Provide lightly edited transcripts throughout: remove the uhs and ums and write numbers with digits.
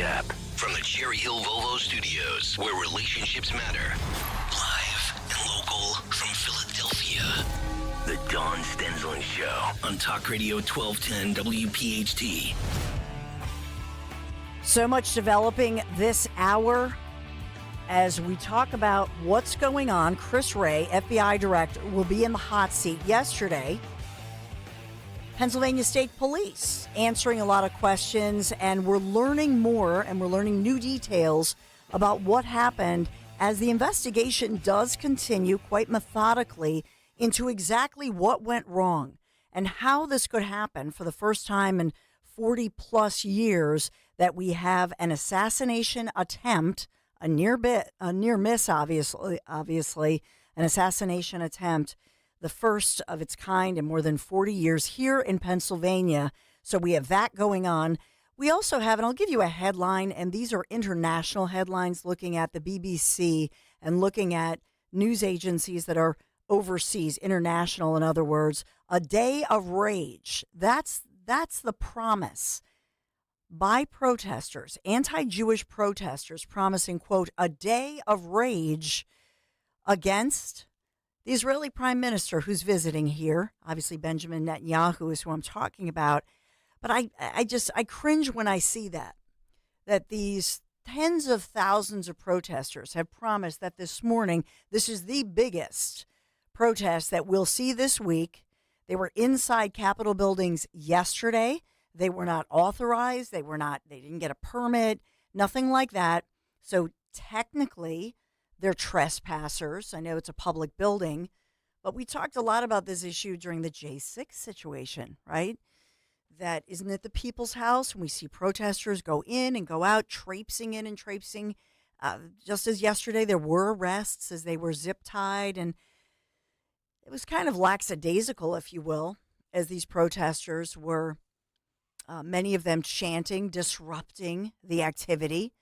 WPHT app. From the Cherry Hill Volvo Studios, where relationships matter. Live and local from Philadelphia. The Dawn Stensland Show on Talk Radio 1210 WPHT. So much developing this hour as we talk about what's going on. Chris Wray, FBI director, will be in the hot seat. Yesterday, Pennsylvania State Police answering a lot of questions, and we're learning more and we're learning new details about what happened as the investigation does continue quite methodically into exactly what went wrong and how this could happen for the first time in 40 plus years that we have an assassination attempt, a near miss, obviously, an assassination attempt, the first of its kind in more than 40 years here in Pennsylvania. So we have that going on. We also have, and I'll give you a headline, and these are international headlines looking at the BBC and looking at news agencies that are overseas, international, in other words, a day of rage. That's the promise by protesters, anti-Jewish protesters, promising, quote, a day of rage against the Israeli prime minister who's visiting here. Obviously, Benjamin Netanyahu is who I'm talking about. But I cringe when I see that these tens of thousands of protesters have promised that this morning, this is the biggest protest that we'll see this week. They were inside Capitol buildings yesterday. They were not authorized. They didn't get a permit, nothing like that. So technically, they're trespassers. I know it's a public building, but we talked a lot about this issue during the J6 situation, right? That isn't it the people's house? And we see protesters go in and go out, traipsing in and traipsing. Just as yesterday, there were arrests as they were zip-tied. And it was kind of lackadaisical, if you will, as these protesters were, many of them chanting, disrupting the activity.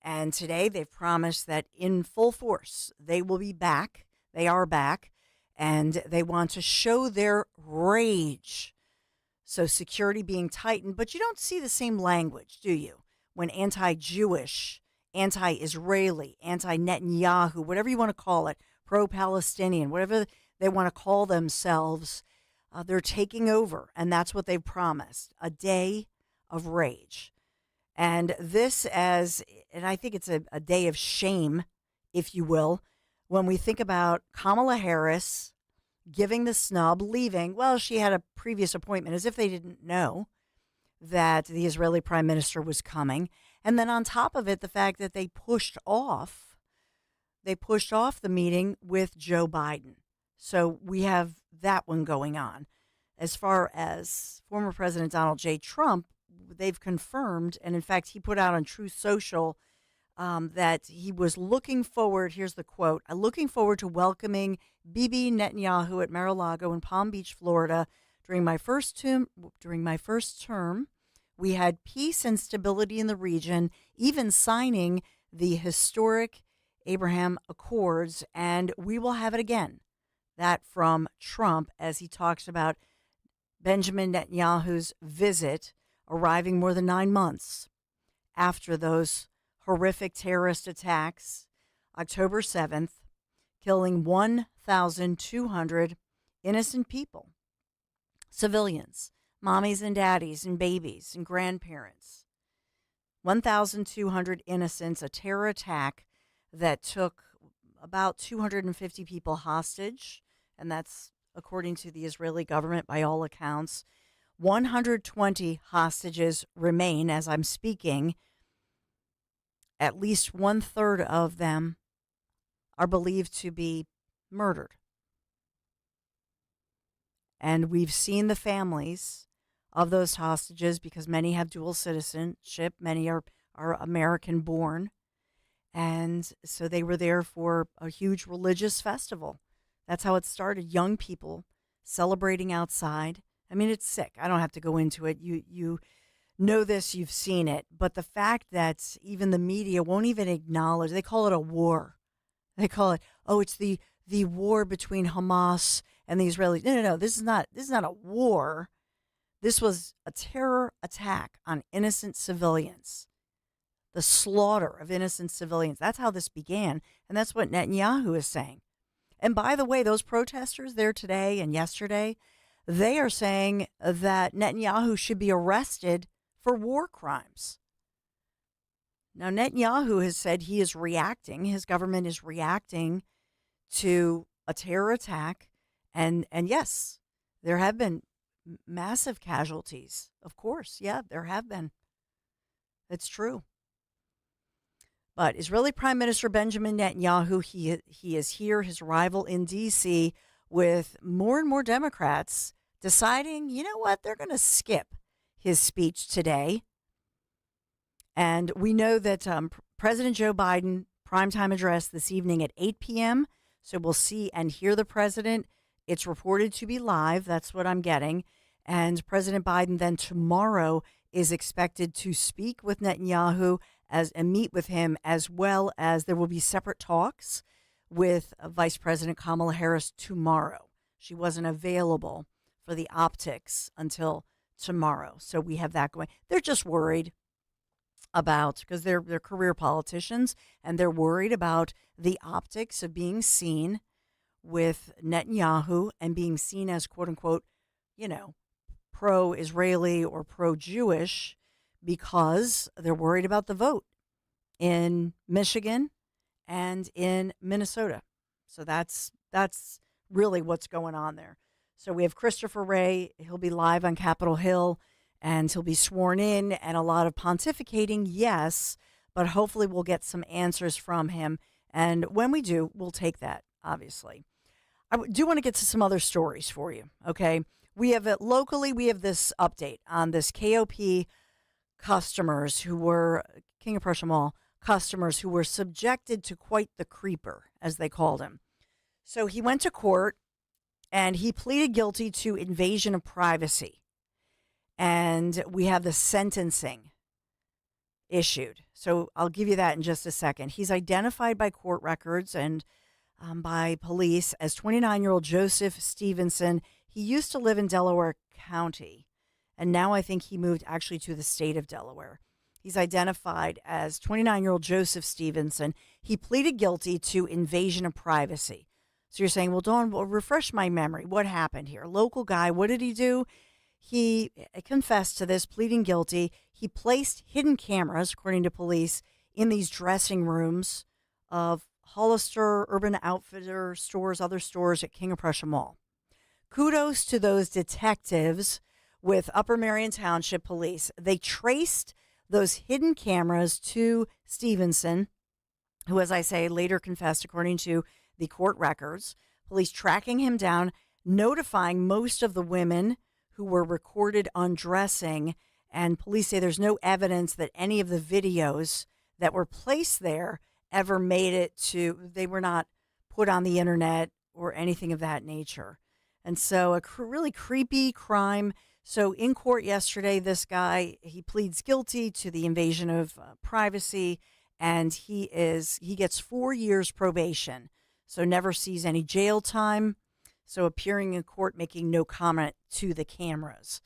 And today they've promised that in full force, they will be back. They are back. And they want to show their rage. So security being tightened. But you don't see the same language, do you? When anti-Jewish, anti-Israeli, anti-Netanyahu, whatever you want to call it, pro-Palestinian, whatever they want to call themselves, they're taking over. And that's what they've promised. A day of rage. And this and I think it's a day of shame, if you will, when we think about Kamala Harris giving the snub, leaving. Well, she had a previous appointment, as if they didn't know that the Israeli prime minister was coming. And then on top of it, the fact that they pushed off the meeting with Joe Biden. So we have that one going on. As far as former President Donald J. Trump, they've confirmed, and in fact, he put out on Truth Social that he was looking forward, here's the quote, looking forward to welcoming Bibi Netanyahu at Mar-a-Lago in Palm Beach, Florida. During my first term, we had peace and stability in the region, even signing the historic Abraham Accords, and we will have it again. That from Trump as he talks about Benjamin Netanyahu's visit, arriving more than 9 months after those horrific terrorist attacks, October 7th, killing 1,200 innocent people, civilians, mommies and daddies and babies and grandparents. 1,200 innocents, a terror attack that took about 250 people hostage, and that's according to the Israeli government by all accounts. 120 hostages remain as I'm speaking. At least 1/3 of them are believed to be murdered. And we've seen the families of those hostages because many have dual citizenship. Many are American born. And so they were there for a huge religious festival. That's how it started. Young people celebrating outside. I mean, it's sick. I don't have to go into it. You know this, you've seen it. But the fact that even the media won't even acknowledge, they call it a war. They call it, it's the war between Hamas and the Israelis. No. This is not a war. This was a terror attack on innocent civilians. the slaughter of innocent civilians. That's how this began, and that's what Netanyahu is saying. And by the way, those protesters there today and yesterday, they are saying that Netanyahu should be arrested for war crimes. Now, Netanyahu has said he is reacting, his government is reacting to a terror attack. And yes, there have been massive casualties. Of course, yeah, there have been. It's true. But Israeli Prime Minister Benjamin Netanyahu, he is here, his arrival in D.C., with more and more Democrats deciding, you know what, they're going to skip his speech today. And we know that President Joe Biden, primetime address this evening at 8 p.m., so we'll see and hear the president. It's reported to be live. That's what I'm getting. And President Biden then tomorrow is expected to speak with Netanyahu and meet with him, as well as there will be separate talks with Vice President Kamala Harris tomorrow. She wasn't available for the optics until tomorrow. So we have that going. They're just worried about, because they're career politicians, and they're worried about the optics of being seen with Netanyahu and being seen as, quote unquote, pro-Israeli or pro-Jewish, because they're worried about the vote in Michigan and in Minnesota. So that's really what's going on there. So we have Christopher Wray. He'll be live on Capitol Hill, and he'll be sworn in, and a lot of pontificating, yes, but hopefully we'll get some answers from him. And when we do, we'll take that, obviously. I do want to get to some other stories for you, okay? We have locally, we have this update on this KOP customers who were, King of Prussia Mall customers who were subjected to quite the creeper, as they called him. So he went to court, and he pleaded guilty to invasion of privacy. And we have the sentencing issued. So I'll give you that in just a second. He's identified by court records and by police as 29-year-old Joseph Stevenson. He used to live in Delaware County, and now I think he moved actually to the state of Delaware. He's identified as 29-year-old Joseph Stevenson. He pleaded guilty to invasion of privacy. So you're saying, well, Dawn, refresh my memory. What happened here? Local guy, what did he do? He confessed to this, pleading guilty. He placed hidden cameras, according to police, in these dressing rooms of Hollister, Urban Outfitter stores, other stores at King of Prussia Mall. Kudos to those detectives with Upper Marion Township Police. They traced those hidden cameras to Stevenson, who, as I say, later confessed, according to the court records. Police tracking him down, notifying most of the women who were recorded undressing, and police say there's no evidence that any of the videos that were placed there ever made it to, they were not put on the internet or anything of that nature. And so a really creepy crime. So in court yesterday, this guy, he pleads guilty to the invasion of privacy, and he gets 4 years probation. So never sees any jail time. So appearing in court, making no comment to the cameras.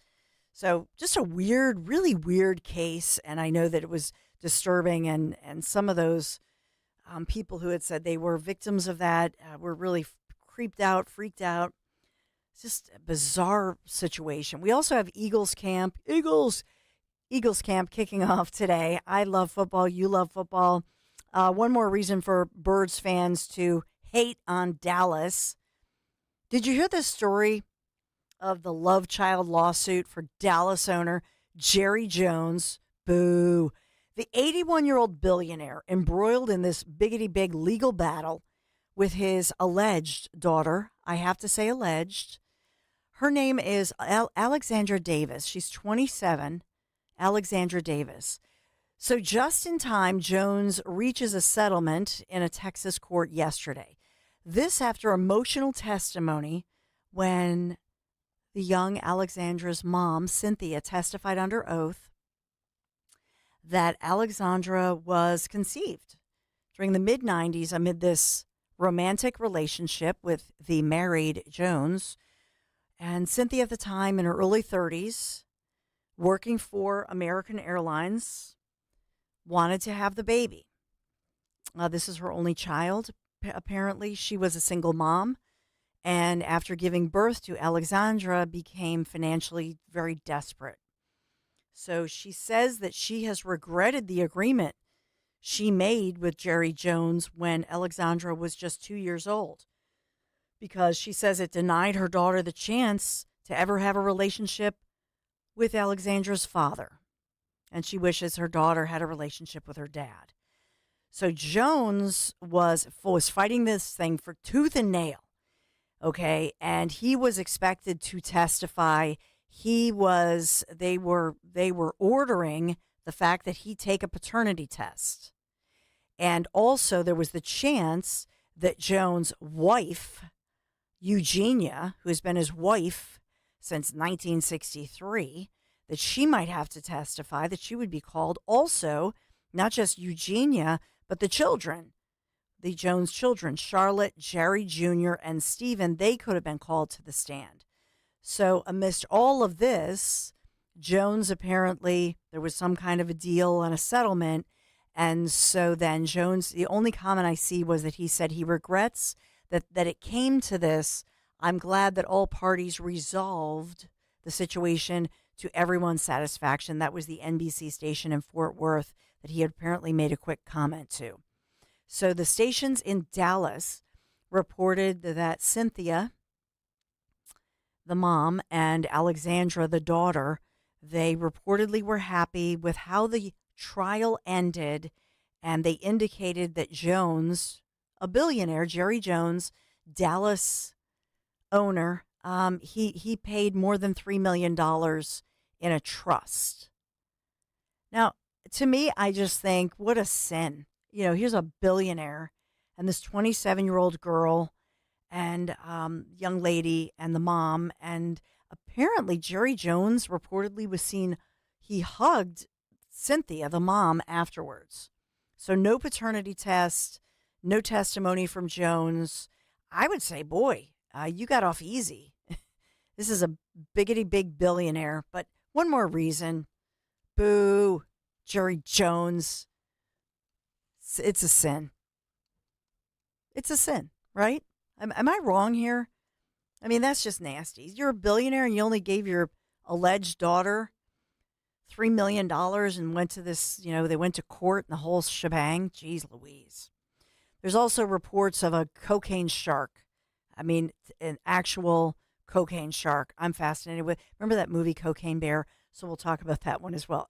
So just a weird, really weird case. And I know that it was disturbing. And some of those people who had said they were victims of that were really creeped out, freaked out. It's just a bizarre situation. We also have Eagles Camp kicking off today. I love football. You love football. One more reason for Birds fans to hate on Dallas. Did you hear the story of the love child lawsuit for Dallas owner Jerry Jones? Boo. The 81-year-old billionaire embroiled in this biggity big legal battle with his alleged daughter. I have to say alleged. Her name is Alexandra Davis. She's 27, Alexandra Davis. So just in time, Jones reaches a settlement in a Texas court yesterday. This after emotional testimony when the young Alexandra's mom, Cynthia, testified under oath that Alexandra was conceived during the mid-90s amid this romantic relationship with the married Jones. And Cynthia at the time in her early 30s, working for American Airlines, wanted to have the baby. This is her only child, apparently. She was a single mom, and after giving birth to Alexandra, became financially very desperate. So she says that she has regretted the agreement she made with Jerry Jones when Alexandra was just 2 years old, because she says it denied her daughter the chance to ever have a relationship with Alexandra's father. And she wishes her daughter had a relationship with her dad. So Jones was fighting this thing for tooth and nail, okay? And he was expected to testify. They were ordering the fact that he take a paternity test. And also there was the chance that Jones' wife, Eugenia, who has been his wife since 1963, that she might have to testify, that she would be called. Also, not just Eugenia, but the children, the Jones children, Charlotte, Jerry Jr., and Stephen, they could have been called to the stand. So amidst all of this, Jones apparently, there was some kind of a deal and a settlement. And so then Jones, the only comment I see was that he said he regrets that it came to this. I'm glad that all parties resolved the situation to everyone's satisfaction. That was the NBC station in Fort Worth that he had apparently made a quick comment to. So the stations in Dallas reported that Cynthia, the mom, and Alexandra, the daughter, they reportedly were happy with how the trial ended, and they indicated that Jones, a billionaire, Jerry Jones, Dallas owner, he paid more than $3 million in a trust. Now, to me, I just think, what a sin. Here's a billionaire and this 27-year-old girl and young lady and the mom. And apparently Jerry Jones reportedly was seen, he hugged Cynthia, the mom, afterwards. So no paternity test, no testimony from Jones. I would say, boy, you got off easy. This is a biggity big billionaire. But one more reason, boo, Jerry Jones. It's a sin. It's a sin, right? Am I wrong here? I mean, that's just nasty. You're a billionaire and you only gave your alleged daughter $3 million and went to this, they went to court and the whole shebang. Jeez Louise. There's also reports of a cocaine shark. I mean, an actual cocaine shark. I'm fascinated with. Remember that movie Cocaine Bear? So we'll talk about that one as well.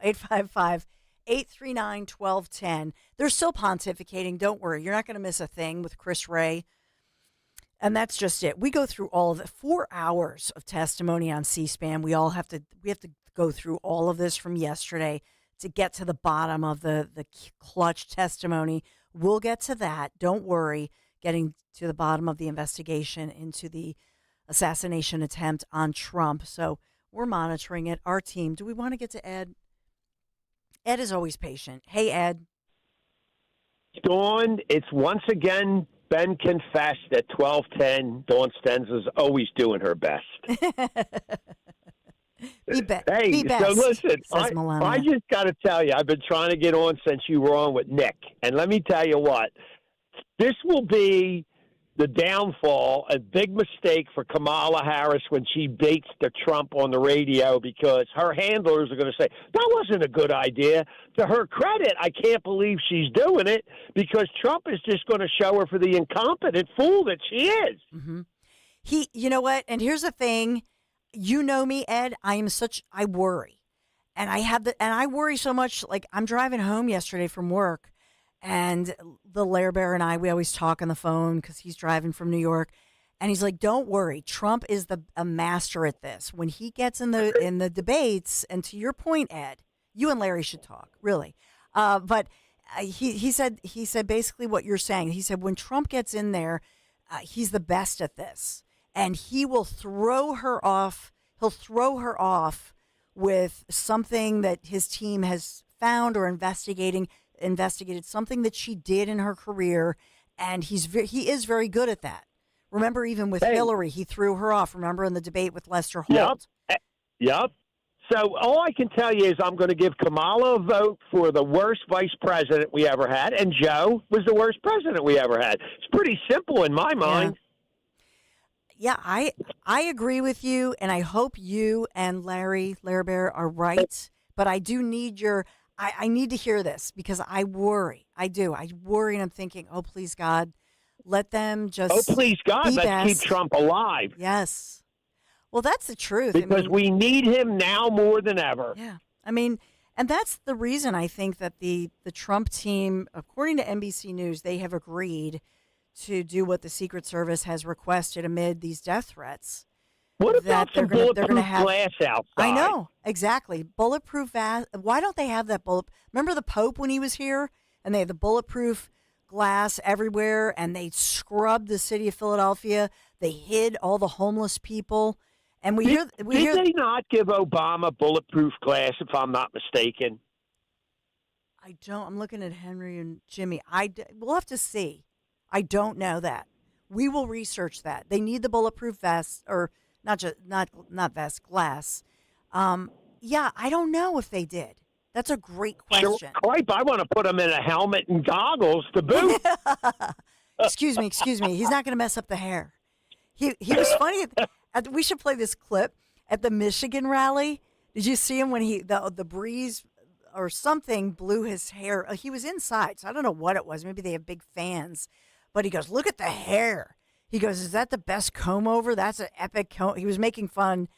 855-839-1210. They're still pontificating. Don't worry. You're not going to miss a thing with Chris Ray. And that's just it. We go through all of it. 4 hours of testimony on C-SPAN. We have to go through all of this from yesterday to get to the bottom of the clutch testimony. We'll get to that. Don't worry. Getting to the bottom of the investigation into the assassination attempt on Trump. So we're monitoring it. Our team. Do we want to get to Ed? Ed is always patient. Hey, Ed. Dawn, it's once again been confessed at 12:10. Dawn Stensland's always doing her best. Be best. So listen, I just got to tell you, I've been trying to get on since you were on with Nick. And let me tell you what, this will be the downfall, a big mistake for Kamala Harris when she baits the Trump on the radio, because her handlers are going to say, that wasn't a good idea. To her credit, I can't believe she's doing it, because Trump is just going to show her for the incompetent fool that she is. Mm-hmm. You know what? And here's the thing. You know me, Ed. I worry. And I worry so much. Like, I'm driving home yesterday from work, and the Lair Bear and I, we always talk on the phone because he's driving from New York. And he's like, don't worry. Trump is a master at this. When he gets in the debates, and to your point, Ed, you and Larry should talk, really. But he said basically what you're saying. He said when Trump gets in there, he's the best at this. And he will throw her off. He'll throw her off with something that his team has found or investigated something that she did in her career, and he is very good at that. Remember, even with Hillary, he threw her off. Remember in the debate with Lester Holt? Yep. So all I can tell you is I'm going to give Kamala a vote for the worst vice president we ever had, and Joe was the worst president we ever had. It's pretty simple in my mind. Yeah, I agree with you, and I hope you and Larry Bear are right. But I do need I need to hear this because I worry. I do. I worry, and I'm thinking, oh, please, God, let them just Oh, please, God, let's keep Trump alive. Yes. Well, that's the truth. Because we need him now more than ever. Yeah. I mean, and that's the reason I think that the Trump team, according to NBC News, they have agreed to do what the Secret Service has requested amid these death threats. What about some bulletproof glass outside? I know, exactly. Bulletproof why don't they have that Remember the Pope when he was here? And they had the bulletproof glass everywhere, and they scrubbed the city of Philadelphia. They hid all the homeless people. And did they not give Obama bulletproof glass, if I'm not mistaken? I don't. I'm looking at Henry and Jimmy. We'll have to see. I don't know that. We will research that. They need the bulletproof vest, or not vest, glass. Yeah, I don't know if they did. That's a great question. Sure, I want to put him in a helmet and goggles to boot. Excuse me. He's not going to mess up the hair. He was funny. We should play this clip at the Michigan rally. Did you see him when the breeze or something blew his hair? He was inside, so I don't know what it was. Maybe they have big fans. But he goes, look at the hair. He goes, is that the best comb over? That's an epic comb. He was making fun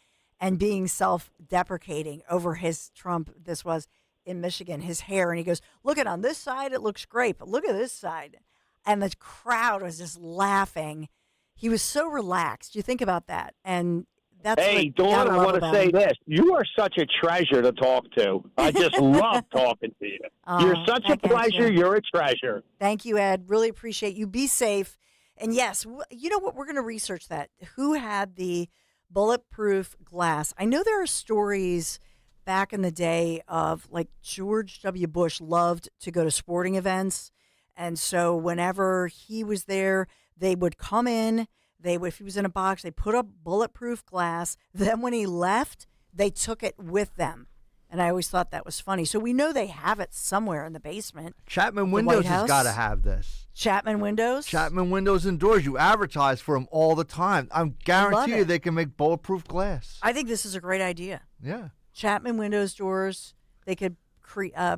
and being self-deprecating over his Trump. This was in Michigan, his hair. And he goes, look at on this side, it looks great. But look at this side. And the crowd was just laughing. He was so relaxed. You think about that. And that's Dawn, I want to say this. You are such a treasure to talk to. I just love talking to you. You're such a pleasure. You're a treasure. Thank you, Ed. Really appreciate you. Be safe. And yes, you know what? We're going to research that. Who had the bulletproof glass? I know there are stories back in the day of like George W. Bush loved to go to sporting events. And so whenever he was there, they would come in. If he was in a box, they put up bulletproof glass. Then when he left, they took it with them. And I always thought that was funny. So we know they have it somewhere in the basement. Chapman Windows has got to have this. Chapman Windows? Chapman Windows and Doors. You advertise for them all the time. I guarantee you they can make bulletproof glass. I think this is a great idea. Yeah. Chapman Windows, Doors. They could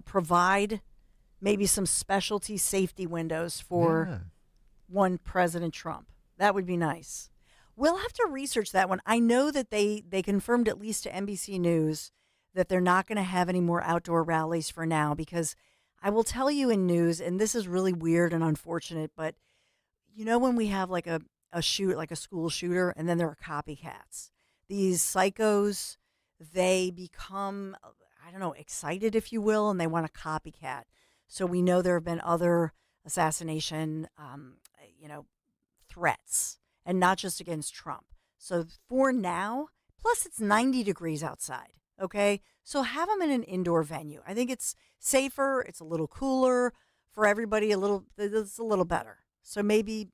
provide maybe some specialty safety windows for one President Trump. That would be nice. We'll have to research that one. I know that they confirmed, at least to NBC News, that they're not going to have any more outdoor rallies for now, because I will tell you in news, and this is really weird and unfortunate, but you know when we have like a school shooter, and then there are copycats. These psychos, they become, I don't know, excited, if you will, and they want to copycat. So we know there have been other assassination, threats, and not just against Trump. So for now, plus it's 90 degrees outside, okay? So have them in an indoor venue. I think it's safer, it's a little cooler for everybody, it's a little better. So maybe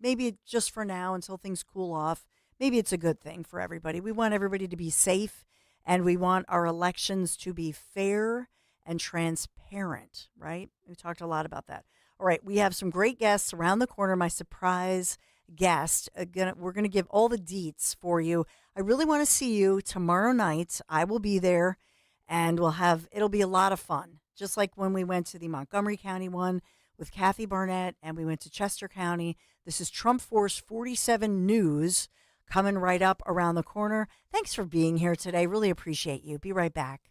just for now until things cool off, maybe it's a good thing for everybody. We want everybody to be safe, and we want our elections to be fair and transparent, right? We talked a lot about that. All right, we have some great guests around the corner. My surprise guest. We're going to give all the deets for you. I really want to see you tomorrow night. I will be there, and it'll be a lot of fun. Just like when we went to the Montgomery County one with Kathy Barnett, and we went to Chester County. This is Trump Force 47 News coming right up around the corner. Thanks for being here today. Really appreciate you. Be right back.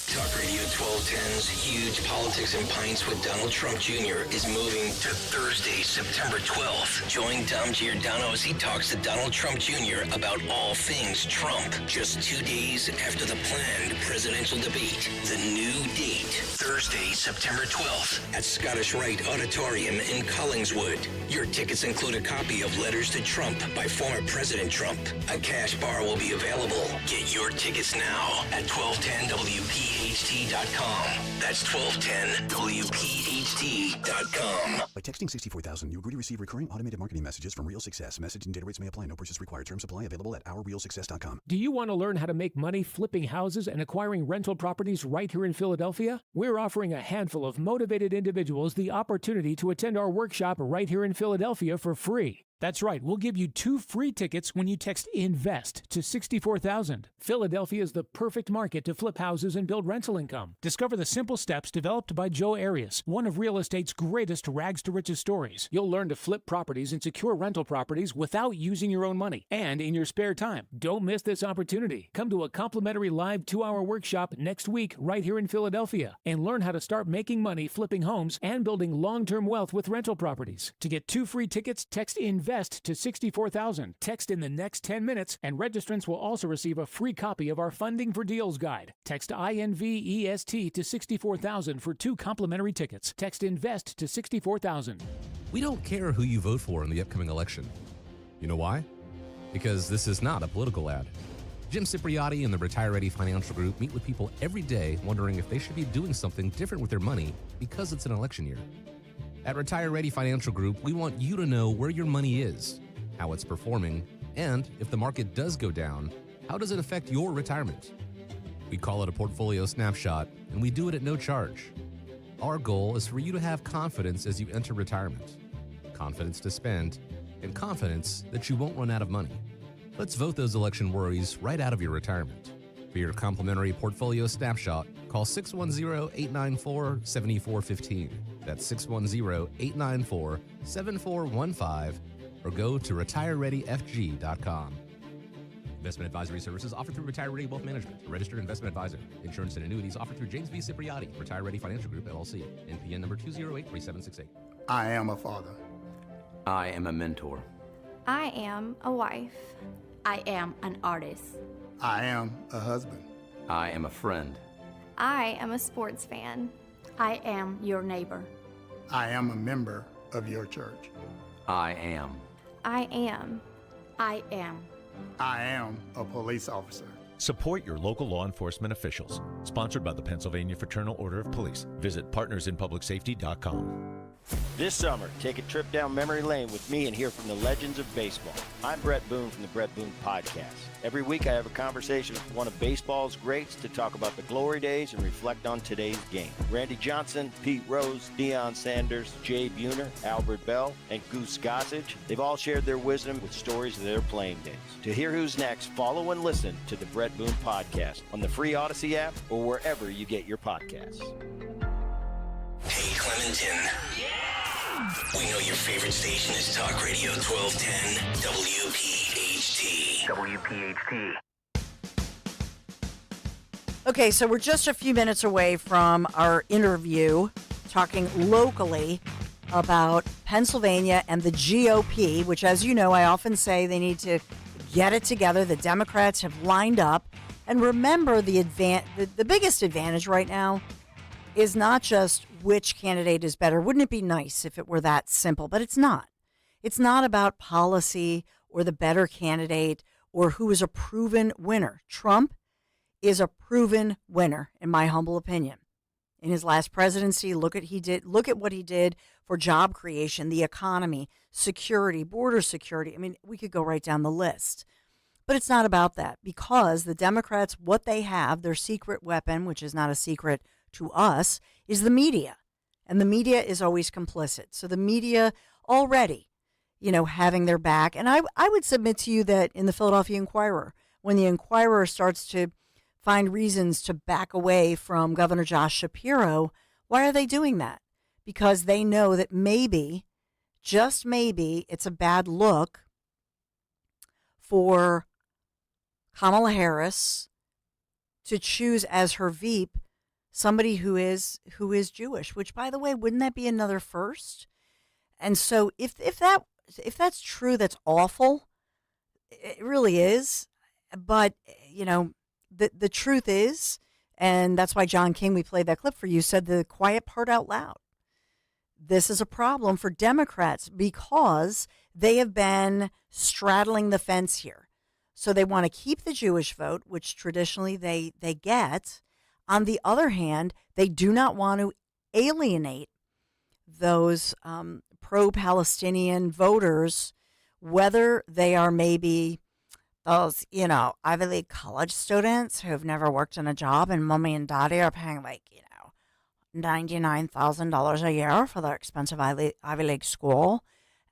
Talk Radio 1210's Huge Politics and Pints with Donald Trump Jr. is moving to Thursday, September 12th. Join Dom Giordano as he talks to Donald Trump Jr. about all things Trump. Just 2 days after the planned presidential debate. The new date, Thursday, September 12th at Scottish Rite Auditorium in Collingswood. Your tickets include a copy of Letters to Trump by former President Trump. A cash bar will be available. Get your tickets now at 1210WPHT.com. That's 1210WPHT. WPHT.com. By texting 64000, you agree to receive recurring automated marketing messages from Real Success. Message and data rates may apply. No purchase required. Terms apply. Available at ourrealsuccess.com. Do you want to learn how to make money flipping houses and acquiring rental properties right here in Philadelphia? We're offering a handful of motivated individuals the opportunity to attend our workshop right here in Philadelphia for free. That's right, we'll give you 2 free tickets when you text INVEST to 64,000. Philadelphia is the perfect market to flip houses and build rental income. Discover the simple steps developed by Joe Arias, one of real estate's greatest rags to riches stories. You'll learn to flip properties and secure rental properties without using your own money and in your spare time. Don't miss this opportunity. Come to a complimentary live 2-hour workshop next week right here in Philadelphia and learn how to start making money flipping homes and building long-term wealth with rental properties. To get 2 free tickets, text INVEST to 64,000. Text in the next 10 minutes, and registrants will also receive a free copy of our Funding for Deals guide. Text INVEST to 64,000 for 2 complimentary tickets. Text INVEST to 64,000. We don't care who you vote for in the upcoming election. You know why? Because this is not a political ad. Jim Cipriotti and the Retire Ready Financial Group meet with people every day wondering if they should be doing something different with their money because it's an election year. At Retire Ready Financial Group, we want you to know where your money is, how it's performing, and if the market does go down, how does it affect your retirement? We call it a portfolio snapshot, and we do it at no charge. Our goal is for you to have confidence as you enter retirement, confidence to spend, and confidence that you won't run out of money. Let's vote those election worries right out of your retirement. For your complimentary portfolio snapshot, call 610-894-7415. That's 610-894-7415, or go to retirereadyfg.com. Investment advisory services offered through Retire Ready Wealth Management, a registered investment advisor. Insurance and annuities offered through James V. Cipriotti, Retire Ready Financial Group, LLC. NPN number 2083768. I am a father. I am a mentor. I am a wife. I am an artist. I am a husband. I am a friend. I am a sports fan. I am your neighbor. I am a member of your church. I am. I am. I am. I am a police officer. Support your local law enforcement officials. Sponsored by the Pennsylvania Fraternal Order of Police. Visit partnersinpublicsafety.com. This summer, take a trip down memory lane with me and hear from the legends of baseball. I'm Brett Boone from the Brett Boone Podcast. Every week I have a conversation with one of baseball's greats to talk about the glory days and reflect on today's game. Randy Johnson, Pete Rose, Deion Sanders, Jay Buhner, Albert Bell, and Goose Gossage, they've all shared their wisdom with stories of their playing days. To hear who's next, follow and listen to the Brett Boone Podcast on the free Odyssey app or wherever you get your podcasts. Hey, Clementon. We know your favorite station is Talk Radio 1210 WPHT. WPHT. Okay, so we're just a few minutes away from our interview talking locally about Pennsylvania and the GOP, which, as you know, I often say they need to get it together. The Democrats have lined up. And remember, the biggest advantage right now is not just which candidate is better. Wouldn't it be nice if it were that simple? But it's not. It's not about policy or the better candidate or who is a proven winner. Trump is a proven winner, in my humble opinion. In his last presidency, look at what he did for job creation, the economy, security, border security. I mean, we could go right down the list. But it's not about that, because the Democrats, what they have, their secret weapon, which is not a secret to us, is the media. And the media is always complicit. So the media already, having their back. And I would submit to you that in the Philadelphia Inquirer, when the Inquirer starts to find reasons to back away from Governor Josh Shapiro, why are they doing that? Because they know that maybe, just maybe, it's a bad look for Kamala Harris to choose as her VP somebody who is Jewish, which, by the way, wouldn't that be another first? And so if that's true, that's awful. It really is. But, the truth is, and that's why John King, we played that clip for you, said the quiet part out loud. This is a problem for Democrats because they have been straddling the fence here. So they want to keep the Jewish vote, which traditionally they get. On the other hand, they do not want to alienate those pro-Palestinian voters, whether they are maybe those, Ivy League college students who've never worked in a job and mommy and daddy are paying $99,000 a year for their expensive Ivy League school.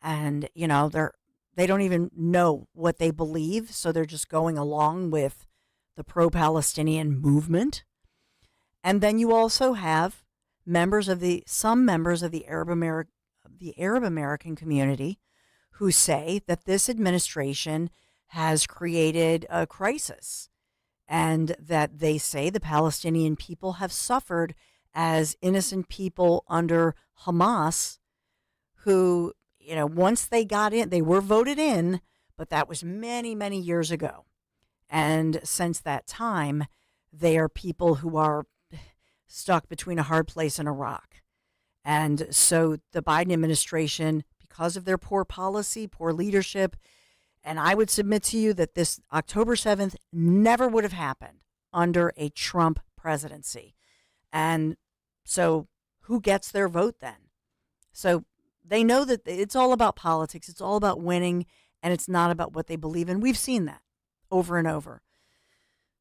And, they don't even know what they believe. So they're just going along with the pro-Palestinian movement. And then you also have some members of the Arab American community who say that this administration has created a crisis, and that they say the Palestinian people have suffered as innocent people under Hamas, who, once they got in, they were voted in, but that was many, many years ago. And since that time, they are people who are stuck between a hard place and a rock. And so the Biden administration, because of their poor policy, poor leadership, and I would submit to you that this October 7th never would have happened under a Trump presidency. And so who gets their vote then? So they know that it's all about politics. It's all about winning, and it's not about what they believe in. We've seen that over and over.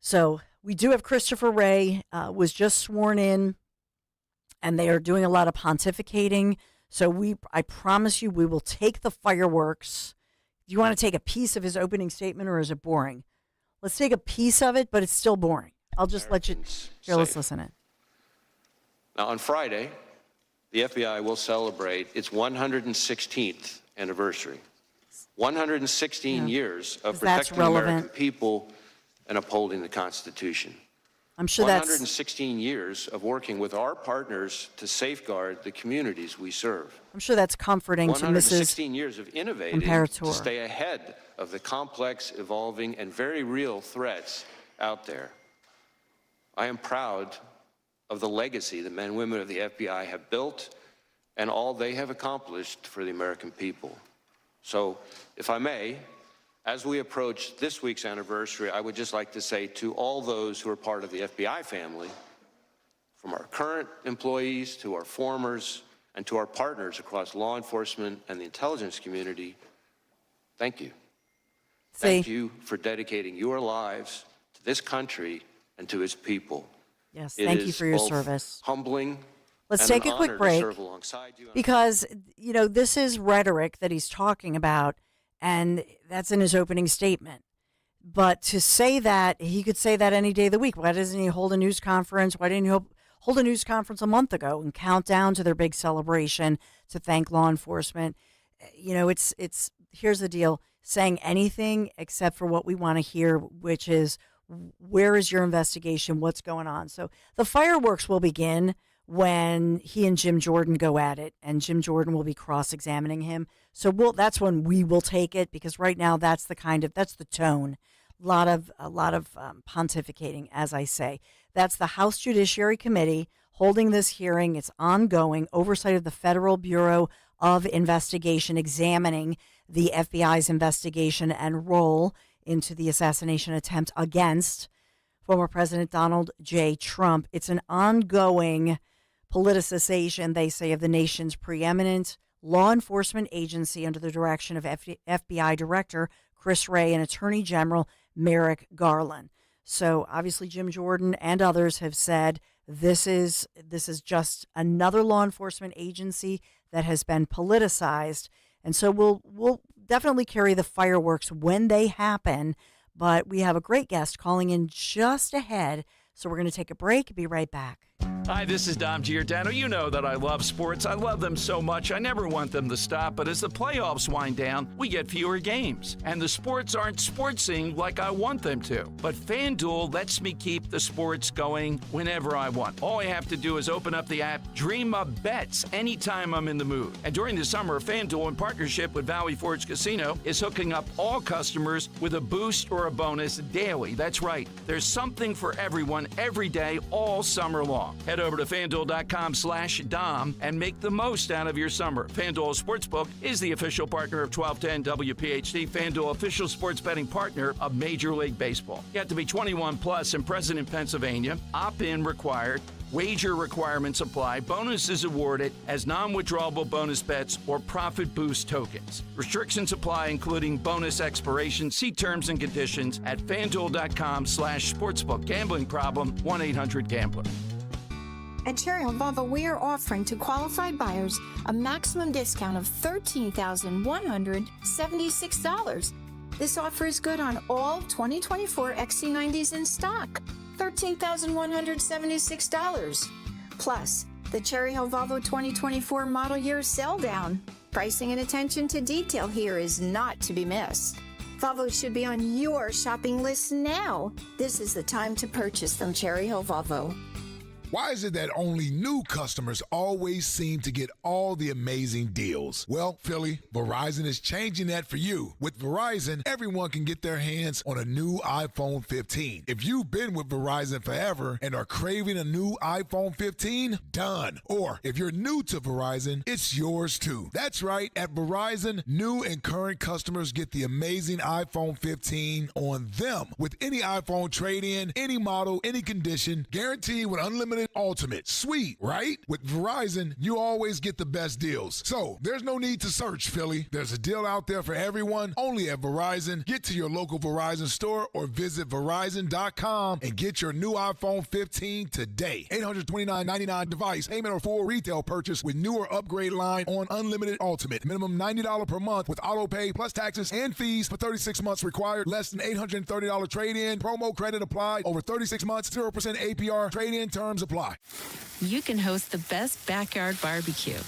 So we do have Christopher Wray, was just sworn in, and they are doing a lot of pontificating. So I promise you, we will take the fireworks. Do you want to take a piece of his opening statement, or is it boring? Let's take a piece of it, but it's still boring. I'll just let you. Here, let's listen in. Now, on Friday, the FBI will celebrate its 116th anniversary. 116 years of protecting the American people and upholding the Constitution. I'm sure 116 years of working with our partners to safeguard the communities we serve. I'm sure that's comforting to Mrs. 116 years of innovating to stay ahead of the complex, evolving, and very real threats out there. I am proud of the legacy the men and women of the FBI have built and all they have accomplished for the American people. So, if I may, as we approach this week's anniversary, I would just like to say to all those who are part of the FBI family, from our current employees to our formers and to our partners across law enforcement and the intelligence community, thank you. Thank you for dedicating your lives to this country and to its people. Yes, thank you for your service. Humbling. Let's take a quick break because, this is rhetoric that he's talking about, and that's in his opening statement. But to say that, he could say that any day of the week. Why doesn't he hold a news conference? Why didn't he hold a news conference a month ago and count down to their big celebration to thank law enforcement? It's here's the deal, saying anything except for what we want to hear, which is, where is your investigation? What's going on? So the fireworks will begin when he and Jim Jordan go at it, and Jim Jordan will be cross-examining him. So that's when we will take it, because right now that's the tone. A lot of pontificating, as I say. That's the House Judiciary Committee holding this hearing. It's ongoing oversight of the Federal Bureau of Investigation, examining the FBI's investigation and role into the assassination attempt against former President Donald J. Trump. It's an ongoing politicization, they say, of the nation's preeminent law enforcement agency under the direction of FBI Director Chris Wray and Attorney General Merrick Garland. So obviously Jim Jordan and others have said this is just another law enforcement agency that has been politicized. And so we'll definitely carry the fireworks when they happen. But we have a great guest calling in just ahead. So we're going to take a break. Be right back. Hi, this is Dom Giordano. You know that I love sports. I love them so much. I never want them to stop. But as the playoffs wind down, we get fewer games. And the sports aren't sportsing like I want them to. But FanDuel lets me keep the sports going whenever I want. All I have to do is open up the app, dream up bets anytime I'm in the mood. And during the summer, FanDuel, in partnership with Valley Forge Casino, is hooking up all customers with a boost or a bonus daily. That's right. There's something for everyone every day all summer long. Head Head over to FanDuel.com/Dom and make the most out of your summer. FanDuel Sportsbook is the official partner of 1210 WPHT, FanDuel official sports betting partner of Major League Baseball. You have to be 21 plus and present in Pennsylvania. Opt-in required. Wager requirements apply. Bonuses awarded as non-withdrawable bonus bets or profit boost tokens. Restrictions apply, including bonus expiration. See terms and conditions at FanDuel.com/sportsbook. Gambling problem, 1-800-GAMBLER. At Cherry Hill Volvo, we are offering to qualified buyers a maximum discount of $13,176. This offer is good on all 2024 XC90s in stock. $13,176. Plus, the Cherry Hill Volvo 2024 model year sell down. Pricing and attention to detail here is not to be missed. Volvo should be on your shopping list now. This is the time to purchase them, Cherry Hill Volvo. Why is it that only new customers always seem to get all the amazing deals? Well, Philly, Verizon is changing that for you. With Verizon, everyone can get their hands on a new iPhone 15. If you've been with Verizon forever and are craving a new iPhone 15, done. Or if you're new to Verizon, it's yours too. That's right. At Verizon, new and current customers get the amazing iPhone 15 on them with any iPhone trade-in, any model, any condition, guaranteed with unlimited ultimate. Sweet, right? With Verizon, you always get the best deals. So there's no need to search, Philly. There's a deal out there for everyone, only at Verizon. Get to your local Verizon store or visit Verizon.com and get your new iPhone 15 today. $829.99 device, payment or full retail purchase with newer upgrade line on unlimited ultimate. Minimum $90 per month with auto pay plus taxes and fees for 36 months required. Less than $830 trade-in. Promo credit applied. Over 36 months, 0% APR. Trade-in terms apply. You can host the best backyard barbecue.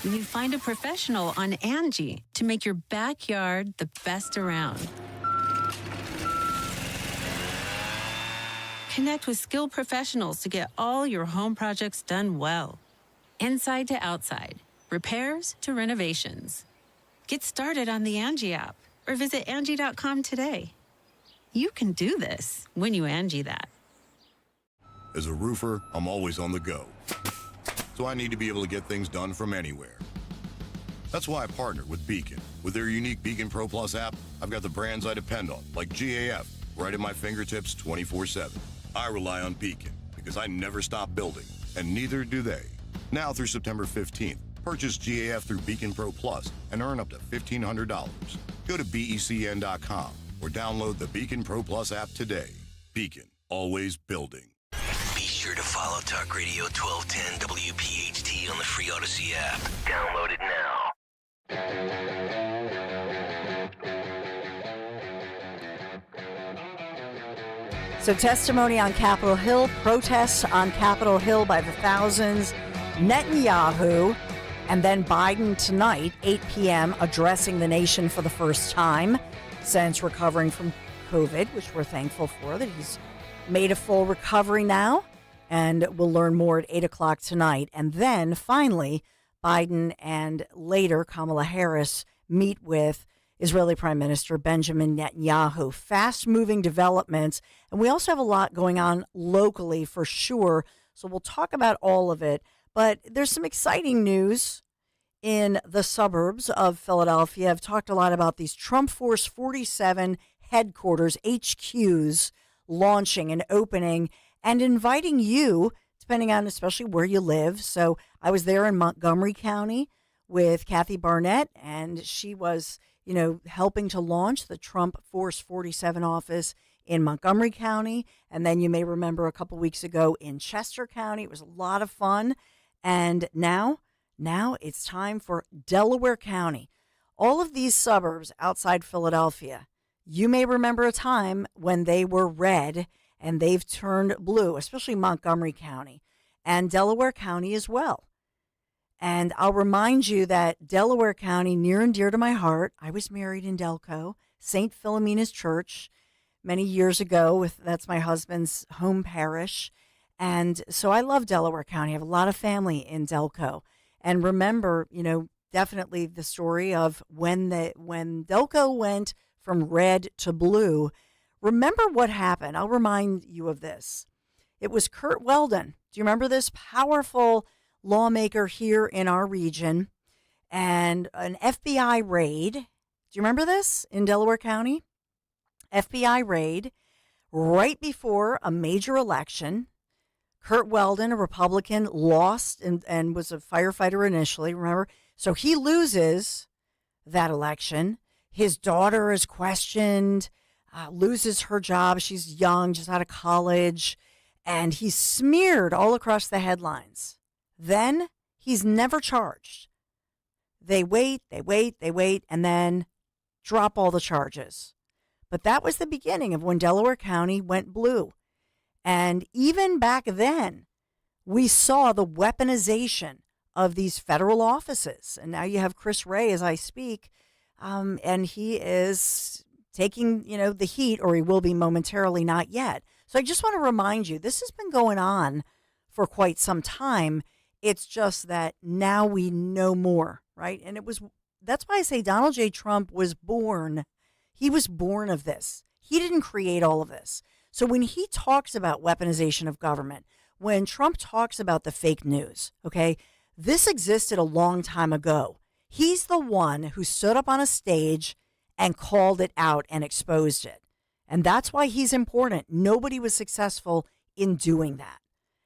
You find a professional on Angie to make your backyard the best around. Connect with skilled professionals to get all your home projects done well. Inside to outside, repairs to renovations. Get started on the Angie app or visit Angie.com today. You can do this when you Angie that. As a roofer, I'm always on the go. So I need to be able to get things done from anywhere. That's why I partnered with Beacon. With their unique Beacon Pro Plus app, I've got the brands I depend on, like GAF, right at my fingertips 24/7. I rely on Beacon because I never stop building, and neither do they. Now through September 15th, purchase GAF through Beacon Pro Plus and earn up to $1,500. Go to BECN.com or download the Beacon Pro Plus app today. Beacon, always building. Be sure to follow Talk Radio 1210 WPHT on the free Odyssey app. Download it now. So testimony on Capitol Hill, protests on Capitol Hill by the thousands, Netanyahu, and then Biden tonight, 8 p.m., addressing the nation for the first time since recovering from COVID, which we're thankful for, that he's made a full recovery now. And we'll learn more at 8 o'clock tonight. And then finally, Biden and later Kamala Harris meet with Israeli Prime Minister Benjamin Netanyahu. Fast-moving developments. And we also have a lot going on locally for sure. So we'll talk about all of it. But there's some exciting news in the suburbs of Philadelphia. I've talked a lot about these Trump Force 47 headquarters, HQs, launching and opening and inviting you, depending on especially where you live. So I was there in Montgomery County with Kathy Barnett, and she was, helping to launch the Trump Force 47 office in Montgomery County. And then you may remember a couple weeks ago in Chester County. It was a lot of fun. And now it's time for Delaware County. All of these suburbs outside Philadelphia, you may remember a time when they were red and they've turned blue, especially Montgomery County and Delaware County as well. And I'll remind you that Delaware County, near and dear to my heart, I was married in Delco, St. Philomena's Church, many years ago. That's my husband's home parish. And so I love Delaware County. I have a lot of family in Delco. And remember, definitely the story of when Delco went from red to blue. Remember what happened. I'll remind you of this. It was Kurt Weldon. Do you remember this powerful lawmaker here in our region? And an FBI raid. Do you remember this in Delaware County? FBI raid right before a major election. Kurt Weldon, a Republican, lost and was a firefighter initially, remember? So he loses that election. His daughter is questioned, loses her job. She's young, just out of college, and he's smeared all across the headlines. Then he's never charged. They wait, and then drop all the charges. But that was the beginning of when Delaware County went blue. And even back then, we saw the weaponization of these federal offices. And now you have Chris Wray as I speak, and he is taking, the heat, or he will be momentarily, not yet. So I just want to remind you, this has been going on for quite some time. It's just that now we know more, right? And that's why I say Donald J. Trump was born. He was born of this. He didn't create all of this. So when he talks about weaponization of government, when Trump talks about the fake news, okay, this existed a long time ago. He's the one who stood up on a stage and called it out and exposed it. And that's why he's important. Nobody was successful in doing that.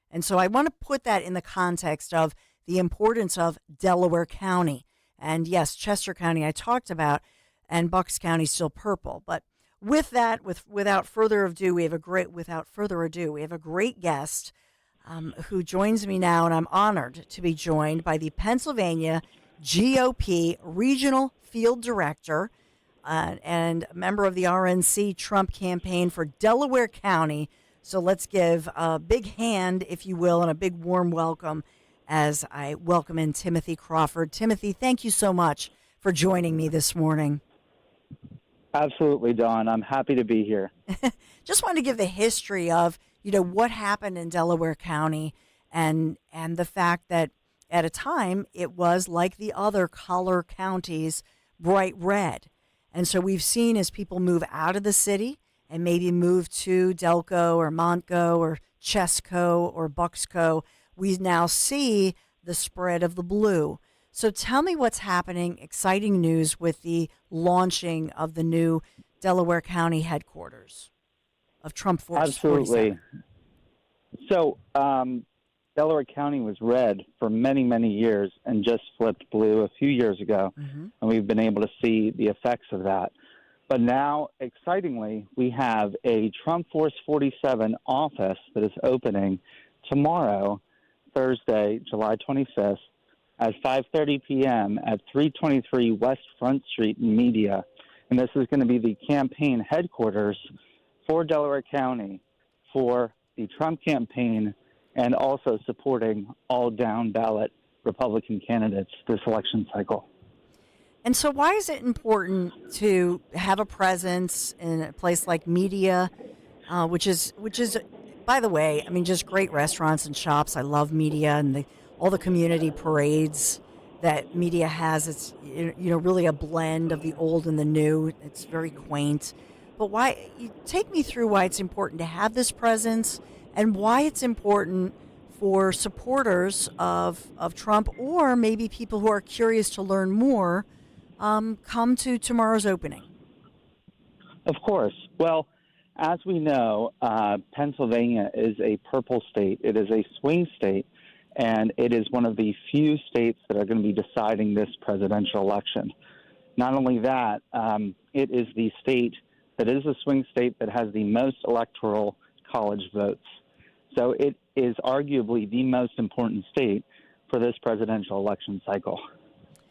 And so I want to put that in the context of the importance of Delaware County. And yes, Chester County I talked about, and Bucks County still purple. But with that, without further ado, we have a great guest who joins me now, and I'm honored to be joined by the Pennsylvania GOP Regional Field Director and a member of the RNC Trump campaign for Delaware County. So let's give a big hand, if you will, and a big warm welcome as I welcome in Timothy Crawford. Timothy, thank you so much for joining me this morning. Absolutely, Dawn. I'm happy to be here. Just wanted to give the history of, what happened in Delaware County and the fact that at a time it was like the other collar counties, bright red. And so we've seen as people move out of the city and maybe move to Delco or Montco or Chesco or Bucksco, we now see the spread of the blue. So tell me what's happening, exciting news with the launching of the new Delaware County headquarters of Trump Force 47. Absolutely. So Delaware County was red for many, many years and just flipped blue a few years ago, and we've been able to see the effects of that. But now, excitingly, we have a Trump Force 47 office that is opening tomorrow, Thursday, July 25th, at 5:30 p.m. at 323 West Front Street in Media. And this is going to be the campaign headquarters for Delaware County for the Trump campaign and also supporting all down-ballot Republican candidates this election cycle. And so why is it important to have a presence in a place like Media, which is, by the way, just great restaurants and shops. I love Media and all the community parades that Media has. It's really a blend of the old and the new. It's very quaint. But why? Take me through why it's important to have this presence and why it's important for supporters of Trump or maybe people who are curious to learn more come to tomorrow's opening. Of course. Well, as we know, Pennsylvania is a purple state. It is a swing state, and it is one of the few states that are going to be deciding this presidential election. Not only that, it is the state that is a swing state that has the most electoral college votes. So it is arguably the most important state for this presidential election cycle.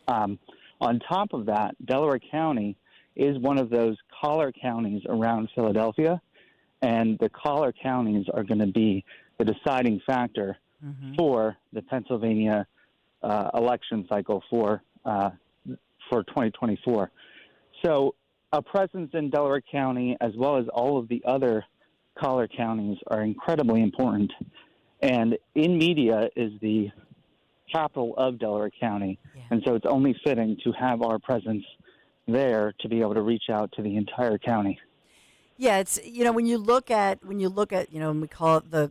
On top of that, Delaware County is one of those collar counties around Philadelphia, and the collar counties are going to be the deciding factor for the Pennsylvania election cycle for 2024. So a presence in Delaware County, as well as all of the other collar counties, are incredibly important. And in Media is the capital of Delaware County, and so it's only fitting to have our presence there to be able to reach out to the entire county. Yeah, it's when you look at and we call it the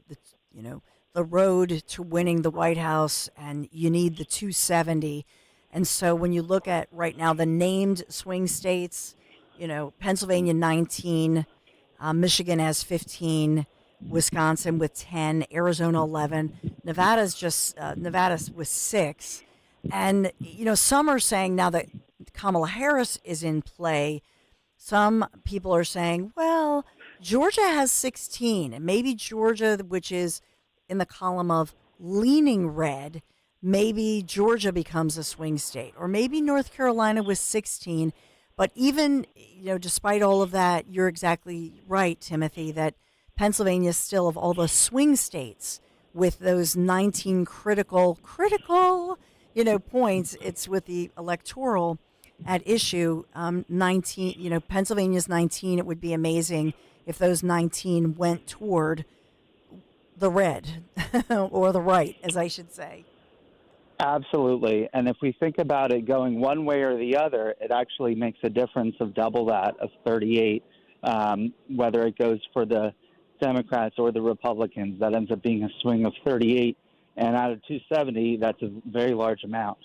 the road to winning the White House, and you need the 270. And so when you look at right now the named swing states, Pennsylvania 19, Michigan has 15, Wisconsin with 10, Arizona 11, Nevada with 6. And, some are saying now that Kamala Harris is in play, some people are saying, well, Georgia has 16, and maybe Georgia, which is in the column of leaning red, maybe Georgia becomes a swing state, or maybe North Carolina with 16. But even, despite all of that, you're exactly right, Timothy, that Pennsylvania is still, of all the swing states, with those 19 critical, points, it's with the electoral at issue, 19, Pennsylvania's 19. It would be amazing if those 19 went toward the red or the right, as I should say. Absolutely. And if we think about it going one way or the other, it actually makes a difference of double that of 38, whether it goes for the Democrats or the Republicans. That ends up being a swing of 38. And out of 270, that's a very large amount.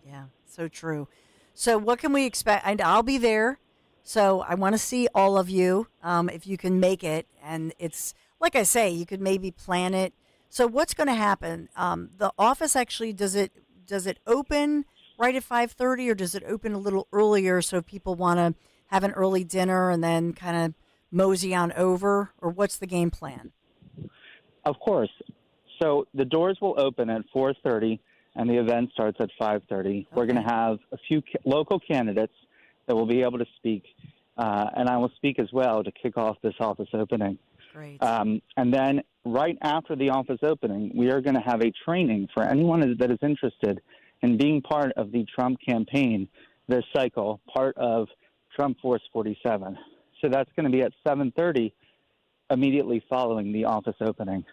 Yeah, so true. So what can we expect? And I'll be there. So I want to see all of you if you can make it. And it's, like I say, you could maybe plan it. So what's going to happen? The office actually, does it open right at 5:30, or does it open a little earlier so people want to have an early dinner and then kind of mosey on over? Or what's the game plan? Of course. So the doors will open at 4:30 and the event starts at 5:30. Okay. We're going to have a few local candidates that will be able to speak, and I will speak as well to kick off this office opening. Great. And then right after the office opening, we are going to have a training for anyone that is interested in being part of the Trump campaign this cycle, part of Trump Force 47. So that's going to be at 7:30 immediately following the office opening.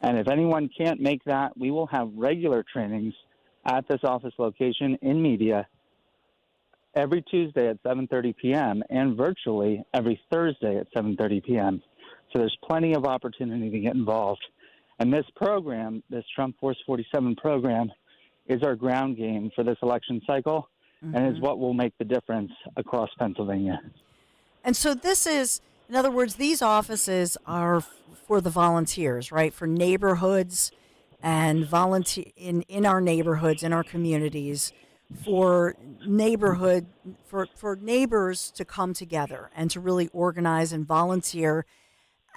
And if anyone can't make that, we will have regular trainings at this office location in media every Tuesday at 7:30 p.m. and virtually every Thursday at 7:30 p.m. So there's plenty of opportunity to get involved. And this program, this Trump Force 47 program, is our ground game for this election cycle, and is what will make the difference across Pennsylvania. And so this is, in other words, these offices are for the volunteers, right? For neighborhoods and volunteer in our neighborhoods, in our communities, for neighbors to come together and to really organize and volunteer.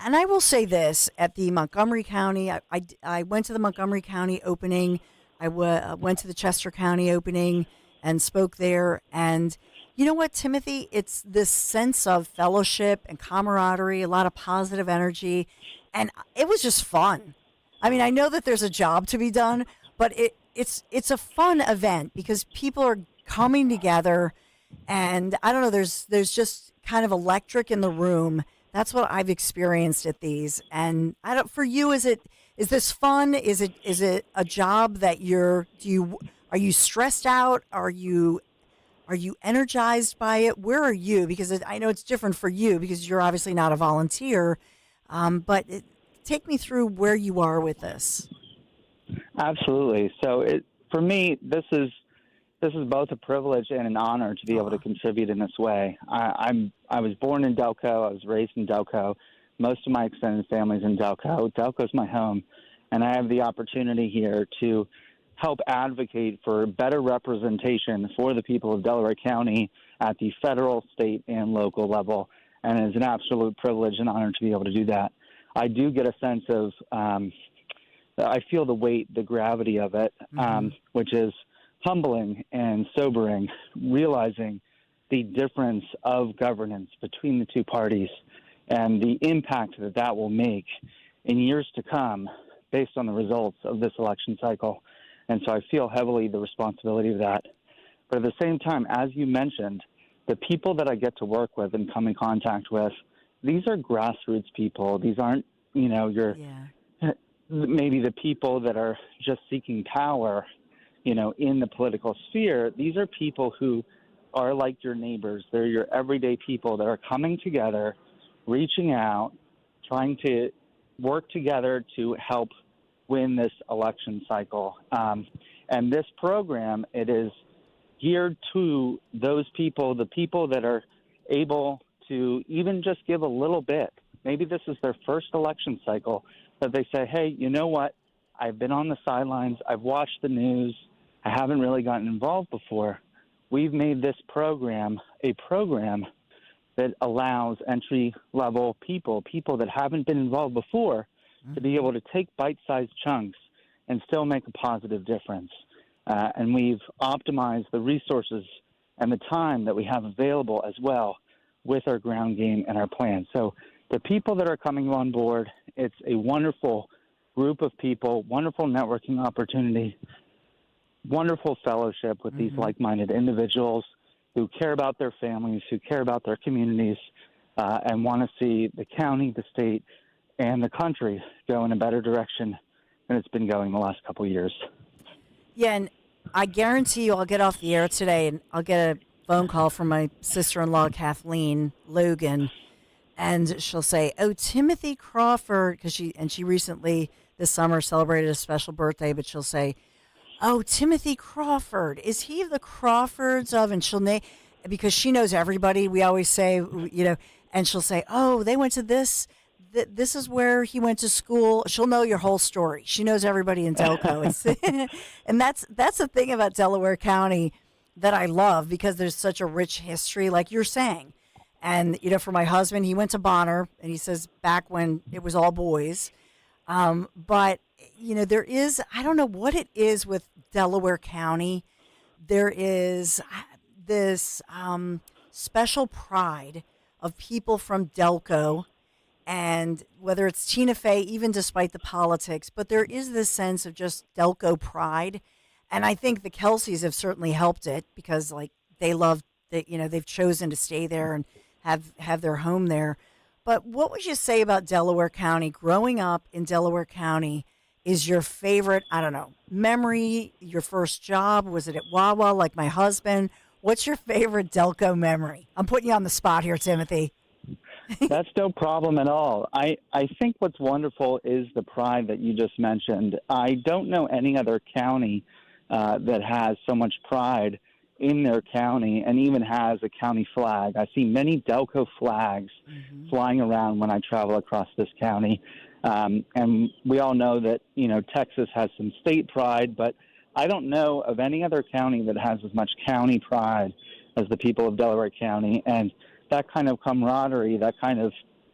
And I will say this, at the Montgomery County, I went to the Montgomery County opening. I went to the Chester County opening and spoke there. And you know what, Timothy? It's this sense of fellowship and camaraderie, a lot of positive energy. And it was just fun. I mean, I know that there's a job to be done, but it's a fun event because people are coming together. And I don't know, there's just kind of electric in the room. That's what I've experienced at these. And for you, is this fun? Is it a job that are you stressed out? Are you energized by it? Where are you? Because I know it's different for you because you're obviously not a volunteer. But take me through where you are with this. Absolutely. So for me, this is both a privilege and an honor to be able to contribute in this way. I was born in Delco. I was raised in Delco. Most of my extended family's in Delco. Delco's my home, and I have the opportunity here to help advocate for better representation for the people of Delaware County at the federal, state, and local level. And it's an absolute privilege and honor to be able to do that. I do get a sense of, I feel the weight, the gravity of it, which is humbling and sobering, realizing the difference of governance between the two parties and the impact that will make in years to come based on the results of this election cycle. And so I feel heavily the responsibility of that. But at the same time, as you mentioned, the people that I get to work with and come in contact with, these are grassroots people. These aren't, maybe the people that are just seeking power, in the political sphere. These are people who are like your neighbors. They're your everyday people that are coming together, reaching out, trying to work together to help win this election cycle. And this program, it is geared to those people, the people that are able to even just give a little bit. Maybe this is their first election cycle that they say, hey, you know what? I've been on the sidelines. I've watched the news. I haven't really gotten involved before. We've made this program a program that allows entry-level people that haven't been involved before, to be able to take bite-sized chunks and still make a positive difference. And we've optimized the resources and the time that we have available as well with our ground game and our plan. So the people that are coming on board, it's a wonderful group of people, wonderful networking opportunity, wonderful fellowship with these like-minded individuals who care about their families, who care about their communities, and want to see the county, the state, and the country go in a better direction than it's been going the last couple of years. Yeah, and I guarantee you I'll get off the air today and I'll get a phone call from my sister-in-law, Kathleen Logan, and she'll say, oh, Timothy Crawford, because she recently this summer celebrated a special birthday, but she'll say, oh, Timothy Crawford, is he the Crawfords of, and she'll name, because she knows everybody, we always say, you know, and she'll say, oh, they went to this is where he went to school. She'll know your whole story. She knows everybody in Delco. And that's the thing about Delaware County that I love, because there's such a rich history, like you're saying. And, you know, for my husband, he went to Bonner, and he says back when it was all boys. But, you know, there is, I don't know what it is with Delaware County. There is this special pride of people from Delco, and whether it's Tina Fey, even despite the politics, but there is this sense of just Delco pride. And I think the Kelseys have certainly helped it, because like they love that, you know, they've chosen to stay there and have their home there. But what would you say about Delaware County? Growing up in Delaware County, is your favorite, I don't know, memory, your first job? Was it at Wawa like my husband? What's your favorite Delco memory? I'm putting you on the spot here, Timothy. That's no problem at all. I think what's wonderful is the pride that you just mentioned. I don't know any other county that has so much pride in their county and even has a county flag. I see many Delco flags flying around when I travel across this county. And we all know that, you know, Texas has some state pride, but I don't know of any other county that has as much county pride as the people of Delaware County. And that kind of camaraderie, that kind of,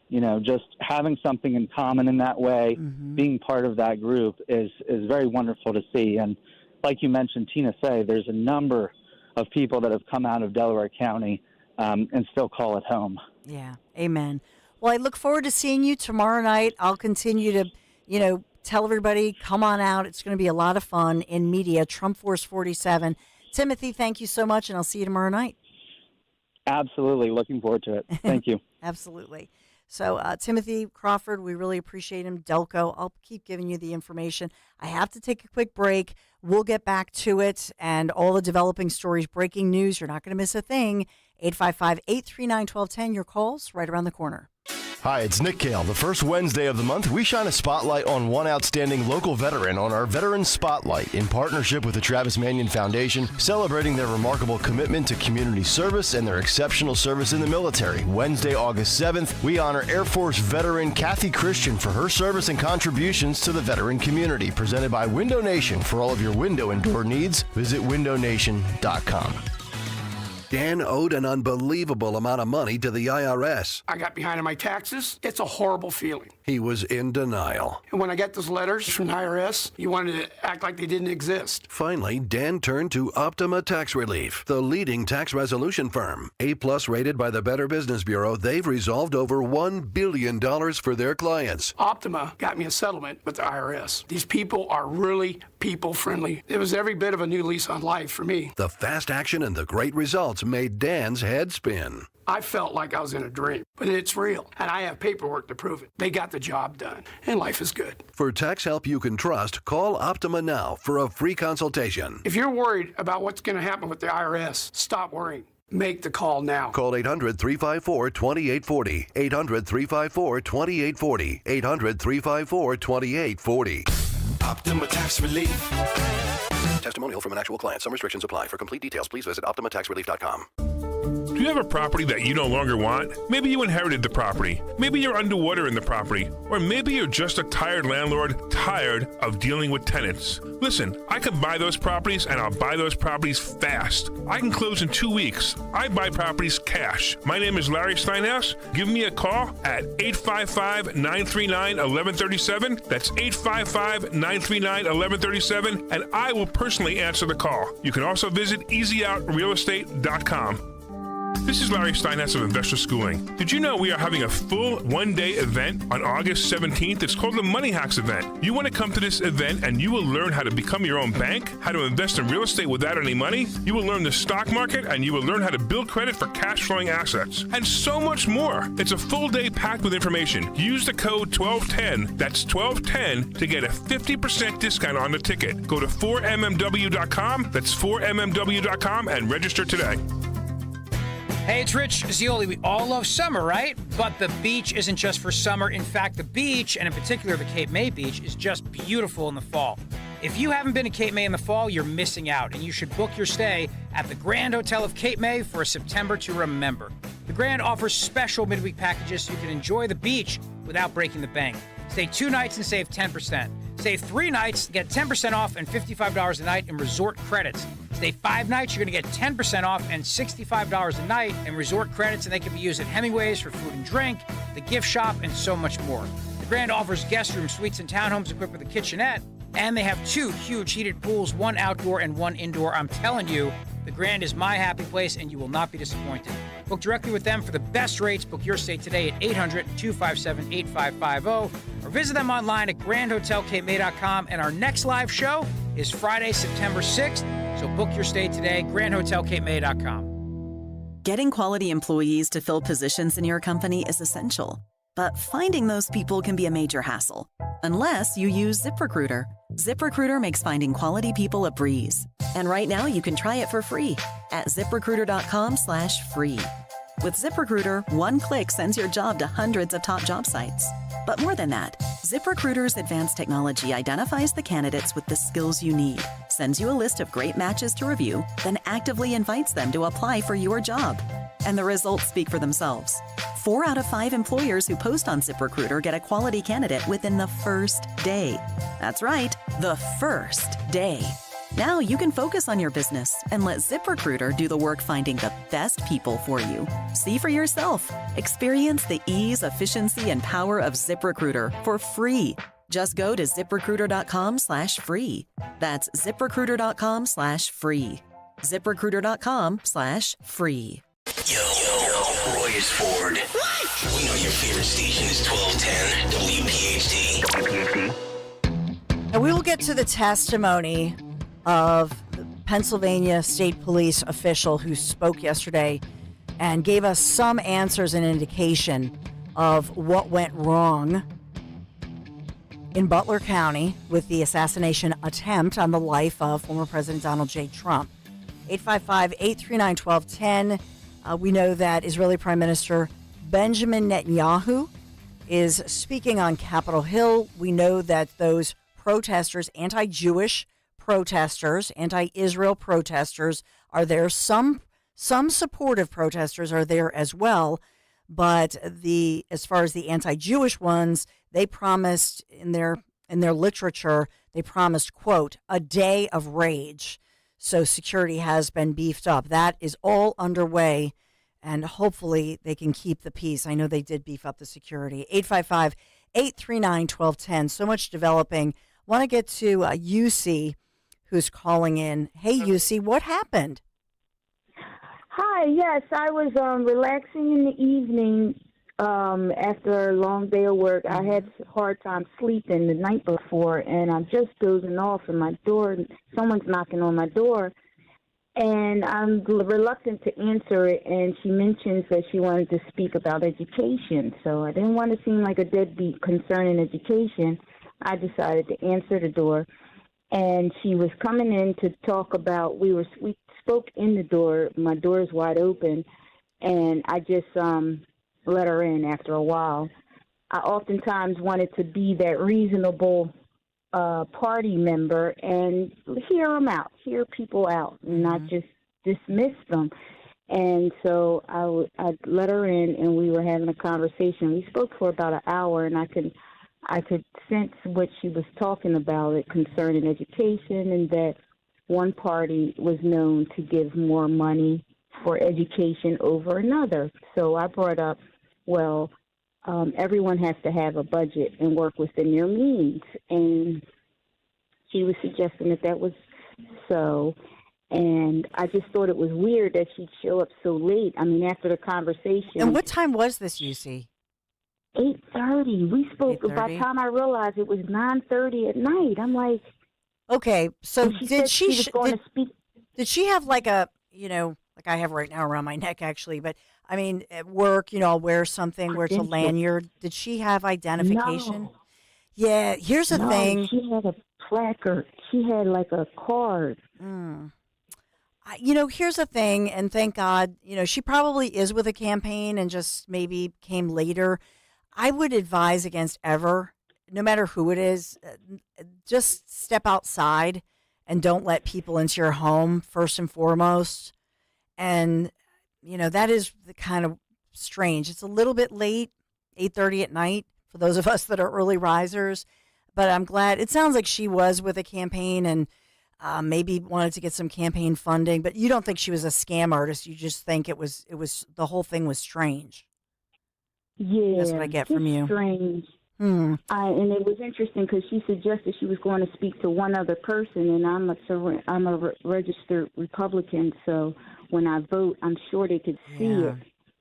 you know, just having something in common in that way, being part of that group is very wonderful to see. And like you mentioned, Tina Fey, there's a number of people that have come out of Delaware County and still call it home. Yeah, amen. Well, I look forward to seeing you tomorrow night. I'll continue to, you know, tell everybody, come on out. It's going to be a lot of fun in media, Trump Force 47. Timothy, thank you so much, and I'll see you tomorrow night. Absolutely. Looking forward to it. Thank you. Absolutely. So, Timothy Crawford, we really appreciate him. Delco, I'll keep giving you the information. I have to take a quick break. We'll get back to it and all the developing stories, breaking news. You're not going to miss a thing. 855-839-1210. Your calls right around the corner. Hi, it's Nick Kale. The first Wednesday of the month, we shine a spotlight on one outstanding local veteran on our Veteran Spotlight in partnership with the Travis Manion Foundation, celebrating their remarkable commitment to community service and their exceptional service in the military. Wednesday, August 7th, we honor Air Force veteran Kathy Christian for her service and contributions to the veteran community. Presented by Window Nation. For all of your window and door needs, visit windownation.com. Dan owed an unbelievable amount of money to the IRS. I got behind on my taxes. It's a horrible feeling. He was in denial. And when I got those letters from the IRS, you wanted to act like they didn't exist. Finally, Dan turned to Optima Tax Relief, the leading tax resolution firm. A-plus rated by the Better Business Bureau, they've resolved over $1 billion for their clients. Optima got me a settlement with the IRS. These people are really people-friendly. It was every bit of a new lease on life for me. The fast action and the great results made Dan's head spin. I felt like I was in a dream, but it's real, and I have paperwork to prove it. They got the job done, and life is good. For tax help you can trust, call Optima now for a free consultation. If you're worried about what's going to happen with the IRS, stop worrying. Make the call now. Call 800-354-2840. 800-354-2840. 800-354-2840. Optima Tax Relief. Testimonial from an actual client. Some restrictions apply. For complete details, please visit OptimaTaxRelief.com. Do you have a property that you no longer want? Maybe you inherited the property. Maybe you're underwater in the property. Or maybe you're just a tired landlord, tired of dealing with tenants. Listen, I can buy those properties, and I'll buy those properties fast. I can close in 2 weeks. I buy properties cash. My name is Larry Steinhaus. Give me a call at 855-939-1137. That's 855-939-1137, and I will personally answer the call. You can also visit EasyOutRealEstate.com. This is Larry Steinhaus of Investor Schooling. Did you know we are having a full one-day event on August 17th? It's called the Money Hacks event. You want to come to this event and you will learn how to become your own bank, how to invest in real estate without any money. You will learn the stock market, and you will learn how to build credit for cash-flowing assets, and so much more. It's a full day packed with information. Use the code 1210, that's 1210, to get a 50% discount on the ticket. Go to 4mmw.com, that's 4mmw.com, and register today. Hey, it's Rich Zioli. We all love summer, right? But the beach isn't just for summer. In fact, the beach, and in particular the Cape May beach, is just beautiful in the fall. If you haven't been to Cape May in the fall, you're missing out, and you should book your stay at the Grand Hotel of Cape May for a September to remember. The Grand offers special midweek packages so you can enjoy the beach without breaking the bank. Stay 2 nights and save 10%. Stay 3 nights, get 10% off and $55 a night in resort credits. Stay 5 nights, you're going to get 10% off and $65 a night in resort credits, and they can be used at Hemingway's for food and drink, the gift shop, and so much more. The Grand offers guest room suites and townhomes equipped with a kitchenette, and they have 2 huge heated pools, 1 outdoor and 1 indoor. I'm telling you, the Grand is my happy place, and you will not be disappointed. Book directly with them for the best rates. Book your stay today at 800-257-8550 or visit them online at grandhotelcapemay.com. And our next live show is Friday, September 6th. So book your stay today, grandhotelcapemay.com. Getting quality employees to fill positions in your company is essential, but finding those people can be a major hassle, unless you use ZipRecruiter. ZipRecruiter makes finding quality people a breeze. And right now you can try it for free at ZipRecruiter.com/free. With ZipRecruiter, one click sends your job to hundreds of top job sites. But more than that, ZipRecruiter's advanced technology identifies the candidates with the skills you need, sends you a list of great matches to review, then actively invites them to apply for your job. And the results speak for themselves. 4 out of 5 employers who post on ZipRecruiter get a quality candidate within the first day. That's right, the first day. Now you can focus on your business and let ZipRecruiter do the work finding the best people for you. See for yourself. Experience the ease, efficiency, and power of ZipRecruiter for free. Just go to ZipRecruiter.com/free. That's ZipRecruiter.com/free. ZipRecruiter.com/free. Yo, Roy is Ford. We know your favorite station is 1210 WPHT. And we will get to the testimony of the Pennsylvania State Police official who spoke yesterday and gave us some answers and indication of what went wrong in Butler County with the assassination attempt on the life of former President Donald J. Trump. 855-839-1210. We know that Israeli Prime Minister Benjamin Netanyahu is speaking on Capitol Hill. We know that those protesters, anti-Jewish protesters, anti-Israel protesters are there. Some supportive protesters are there as well. But as far as the anti-Jewish ones, they promised in their literature, they promised, quote, a day of rage. So security has been beefed up. That is all underway, and hopefully they can keep the peace. I know they did beef up the security. 855-839-1210. So much developing. Want to get to UC, who's calling in. Hey, UC, what happened? Hi, yes, I was relaxing in the evening after a long day of work. I had a hard time sleeping the night before, and I'm just dozing off, and my door, someone's knocking on my door, and I'm reluctant to answer it, and she mentions that she wanted to speak about education, so I didn't want to seem like a deadbeat concerning education. I decided to answer the door, and she was coming in to talk about, we spoke in the door, my door is wide open, and I just let her in after a while. I oftentimes wanted to be that reasonable party member and hear them out, hear people out, and not just dismiss them. And so I let her in, and we were having a conversation. We spoke for about an hour, and I could sense what she was talking about it concerning education, and that one party was known to give more money for education over another. So I brought up, well, everyone has to have a budget and work within their means. And she was suggesting that was so. And I just thought it was weird that she'd show up so late. I mean, after the conversation. And what time was this, UC? 8:30. We spoke. 8:30? By the time I realized it was 9:30 at night, I'm like. Okay, so did she have like a, like I have right now around my neck actually, but I mean at work, I'll wear something where it's a lanyard. Did she have identification? No. Yeah, here's the thing. She had a placard. She had like a card. Here's the thing, and thank God, she probably is with a campaign and just maybe came later. I would advise against ever, no matter who it is, just step outside and don't let people into your home first and foremost. And, that is the kind of strange. It's a little bit late, 8:30 at night for those of us that are early risers. But I'm glad. It sounds like she was with a campaign and maybe wanted to get some campaign funding. But you don't think she was a scam artist. You just think it was the whole thing was strange. Yeah. That's what I get from you. Strange. And it was interesting because she suggested she was going to speak to one other person, and I'm a registered Republican, so when I vote, I'm sure they could see it.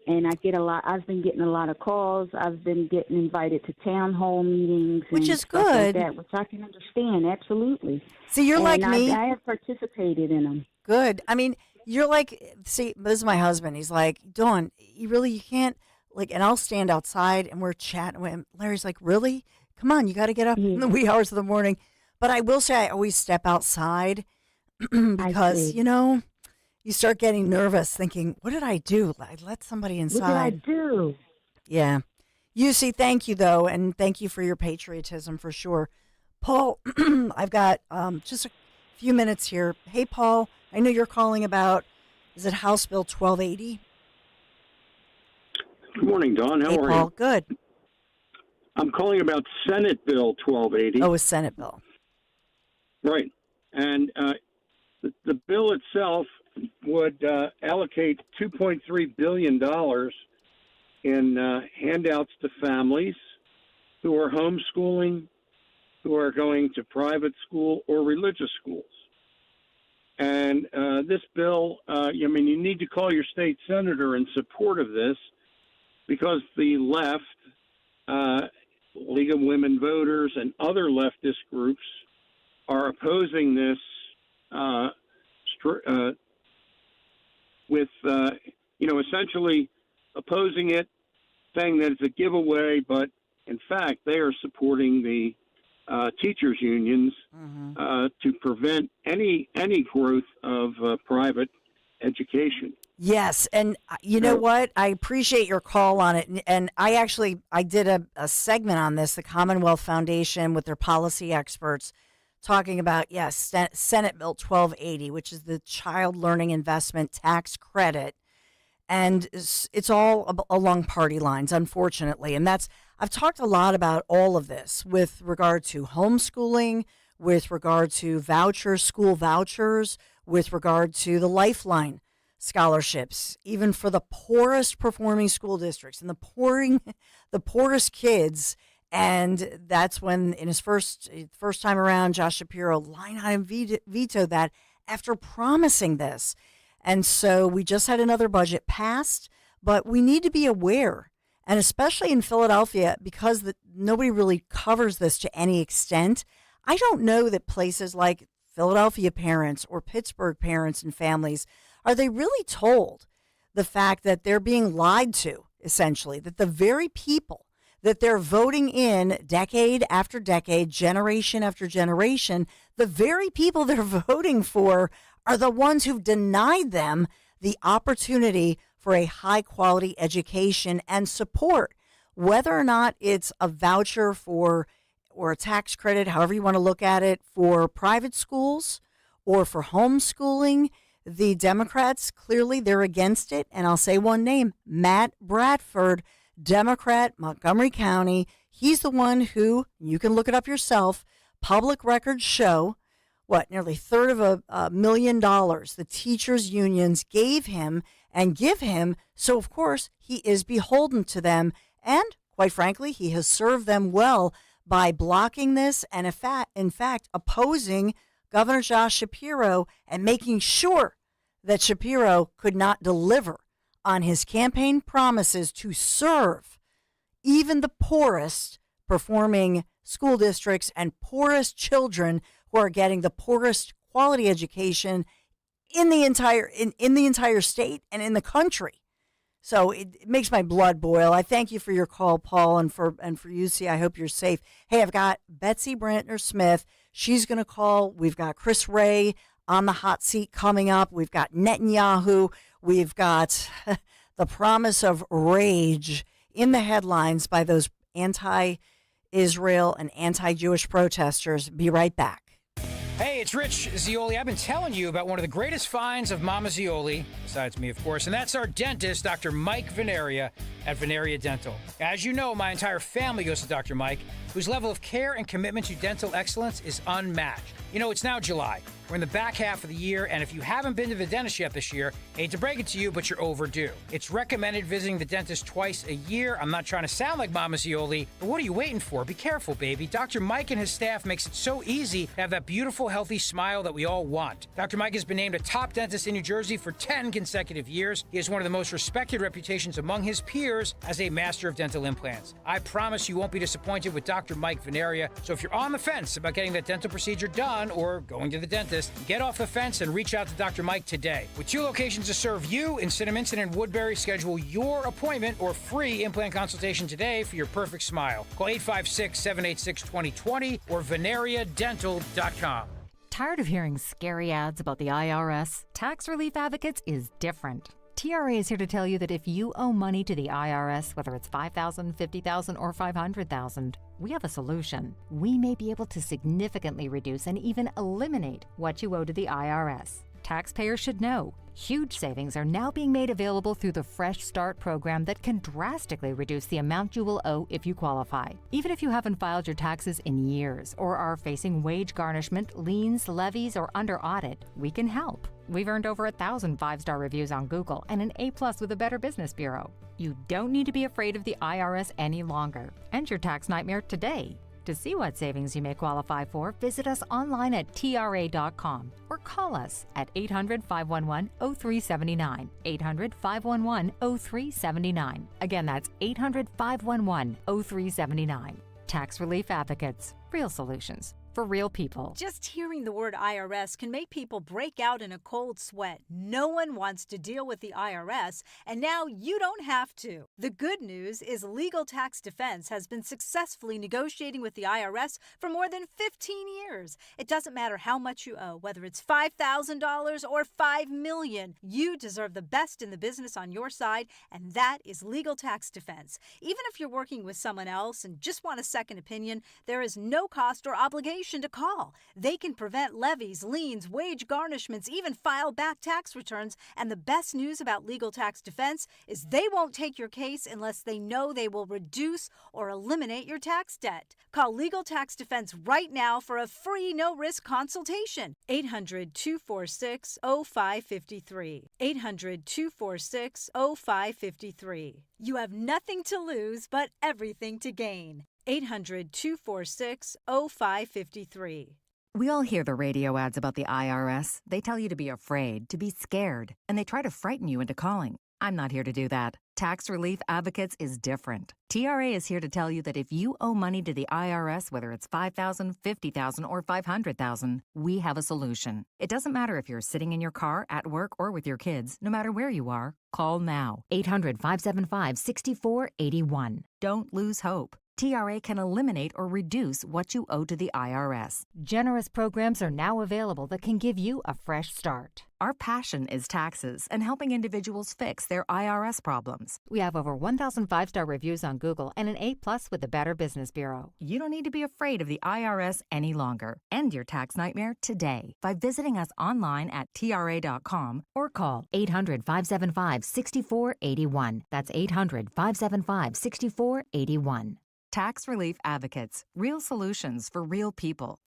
And I've been getting a lot of calls. I've been getting invited to town hall meetings, which and is stuff good. like that, which I can understand absolutely. See, you're like me. I have participated in them. Good. I mean, you're like. See, this is my husband. He's like, Dawn, you can't. Like, and I'll stand outside and we're chatting with him. Larry's like, really? Come on, you got to get up in the wee hours of the morning. But I will say I always step outside because, you start getting nervous thinking, what did I do? I let somebody inside. What did I do? Yeah. UC, thank you, though, and thank you for your patriotism for sure. Paul, I've got just a few minutes here. Hey, Paul, I know you're calling about, is it House Bill 1280? Good morning, Dawn. How are Paul, you? Good. I'm calling about Senate Bill 1280. Oh, a Senate bill. Right. And the bill itself would allocate $2.3 billion in handouts to families who are homeschooling, who are going to private school or religious schools. And this bill, you need to call your state senator in support of this, because the left, League of Women Voters, and other leftist groups are opposing this with, essentially opposing it, saying that it's a giveaway, but in fact they are supporting the teachers' unions to prevent any growth of private education. Yes, and you know what? I appreciate your call on it. And I did a segment on this, the Commonwealth Foundation with their policy experts talking about, Senate Bill 1280, which is the Child Learning Investment Tax Credit. And it's all along party lines, unfortunately. And I've talked a lot about all of this with regard to homeschooling, with regard to vouchers, school vouchers, with regard to the Lifeline scholarships, even for the poorest performing school districts and the poorest kids. And that's when, in his first time around, Josh Shapiro line item vetoed that after promising this. And so we just had another budget passed, but we need to be aware, and especially in Philadelphia, because nobody really covers this to any extent. I don't know that places like Philadelphia parents or Pittsburgh parents and families, are they really told the fact that they're being lied to, essentially, that the very people that they're voting in decade after decade, generation after generation, the very people they're voting for are the ones who've denied them the opportunity for a high-quality education and support, whether or not it's a voucher for or a tax credit, however you want to look at it, for private schools or for homeschooling. The Democrats, clearly, they're against it. And I'll say one name, Matt Bradford, Democrat, Montgomery County. He's the one who, you can look it up yourself, public records show, nearly a third of $1 million the teachers' unions gave him and give him. So, of course, he is beholden to them. And, quite frankly, he has served them well by blocking this and, in fact, opposing Governor Josh Shapiro and making sure that Shapiro could not deliver on his campaign promises to serve even the poorest performing school districts and poorest children who are getting the poorest quality education in the entire state and in the country. So it makes my blood boil. I thank you for your call, Paul, and for you, C. I hope you're safe. Hey, I've got Betsy Brantner Smith. She's going to call. We've got Chris Wray on the hot seat coming up. We've got Netanyahu. We've got the promise of rage in the headlines by those anti-Israel and anti-Jewish protesters. Be right back. Hey, it's Rich Zioli. I've been telling you about one of the greatest finds of Mama Zioli, besides me, of course, and that's our dentist, Dr. Mike Veneria at Veneria Dental. As you know, my entire family goes to Dr. Mike, whose level of care and commitment to dental excellence is unmatched. You know, it's now July. We're in the back half of the year, and if you haven't been to the dentist yet this year, hate to break it to you, but you're overdue. It's recommended visiting the dentist twice a year. I'm not trying to sound like Mama Zioli, but what are you waiting for? Be careful, baby. Dr. Mike and his staff makes it so easy to have that beautiful, healthy smile that we all want. Dr. Mike has been named a top dentist in New Jersey for 10 consecutive years. He has one of the most respected reputations among his peers as a master of dental implants. I promise you won't be disappointed with Dr. Mike Veneria. So if you're on the fence about getting that dental procedure done or going to the dentist, get off the fence and reach out to Dr. Mike today. With 2 locations to serve you in Cinnaminson and Woodbury, schedule your appointment or free implant consultation today for your perfect smile. Call 856-786-2020 or veneriadental.com. Tired of hearing scary ads about the IRS? Tax Relief Advocates is different. TRA is here to tell you that if you owe money to the IRS, whether it's $5,000, $50,000, or $500,000, we have a solution. We may be able to significantly reduce and even eliminate what you owe to the IRS. Taxpayers should know. Huge savings are now being made available through the Fresh Start program that can drastically reduce the amount you will owe if you qualify. Even if you haven't filed your taxes in years or are facing wage garnishment, liens, levies, or under audit, we can help. We've earned over 1,000 5-star reviews on Google and an A+ with the Better Business Bureau. You don't need to be afraid of the IRS any longer. End your tax nightmare today. To see what savings you may qualify for, visit us online at TRA.com or call us at 800-511-0379. 800-511-0379. Again, that's 800-511-0379. Tax Relief Advocates. Real solutions for real people. Just hearing the word IRS can make people break out in a cold sweat. No one wants to deal with the IRS, and now you don't have to. The good news is Legal Tax Defense has been successfully negotiating with the IRS for more than 15 years. It doesn't matter how much you owe, whether it's $5,000 or $5 million. You deserve the best in the business on your side, and that is Legal Tax Defense. Even if you're working with someone else and just want a second opinion, there is no cost or obligation to call. They can prevent levies, liens, wage garnishments, even file back tax returns. And the best news about Legal Tax Defense is they won't take your case unless they know they will reduce or eliminate your tax debt. Call Legal Tax Defense right now for a free no-risk consultation. 800-246-0553. 800-246-0553. You have nothing to lose but everything to gain. 800-246-0553. We all hear the radio ads about the IRS. They tell you to be afraid, to be scared, and they try to frighten you into calling. I'm not here to do that. Tax Relief Advocates is different. TRA is here to tell you that if you owe money to the IRS, whether it's $5,000, $50,000, or $500,000, we have a solution. It doesn't matter if you're sitting in your car, at work, or with your kids. No matter where you are, call now. 800-575-6481. Don't lose hope. TRA can eliminate or reduce what you owe to the IRS. Generous programs are now available that can give you a fresh start. Our passion is taxes and helping individuals fix their IRS problems. We have over 1,000 5-star reviews on Google and an A+ with the Better Business Bureau. You don't need to be afraid of the IRS any longer. End your tax nightmare today by visiting us online at TRA.com or call 800-575-6481. That's 800-575-6481. Tax Relief Advocates. Real solutions for real people.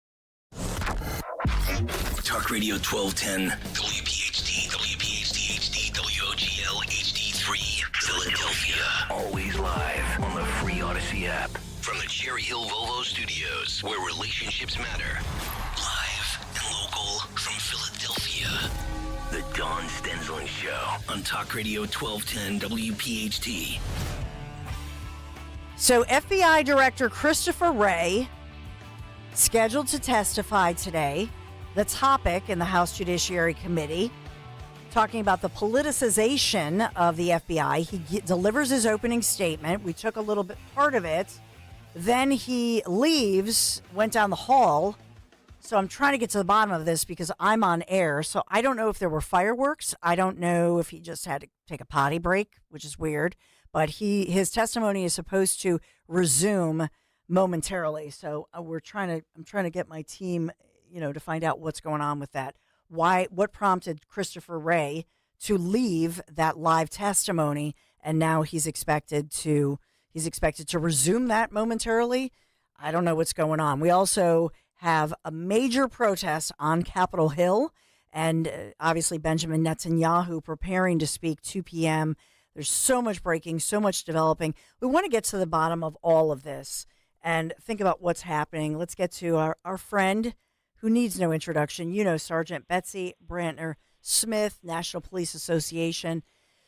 Talk Radio 1210, WPHT, WPHT HD, WOGL HD3, Philadelphia. Always live on the free Odyssey app. From the Cherry Hill Volvo Studios, where relationships matter. Live and local from Philadelphia. The Dawn Stensland Show on Talk Radio 1210, WPHT. So FBI Director Christopher Wray scheduled to testify today. The topic in the House Judiciary Committee, talking about the politicization of the FBI. He delivers his opening statement. We took a little bit part of it. Then he leaves, went down the hall. So I'm trying to get to the bottom of this because I'm on air. So I don't know if there were fireworks. I don't know if he just had to take a potty break, which is weird. But his testimony is supposed to resume momentarily. So I'm trying to get my team, to find out what's going on with that. What prompted Christopher Wray to leave that live testimony, and now he's expected to resume that momentarily. I don't know what's going on. We also have a major protest on Capitol Hill, and obviously Benjamin Netanyahu preparing to speak 2 p.m. There's so much breaking, so much developing. We want to get to the bottom of all of this and think about what's happening. Let's get to our friend who needs no introduction. Sergeant Betsy Brantner Smith, National Police Association.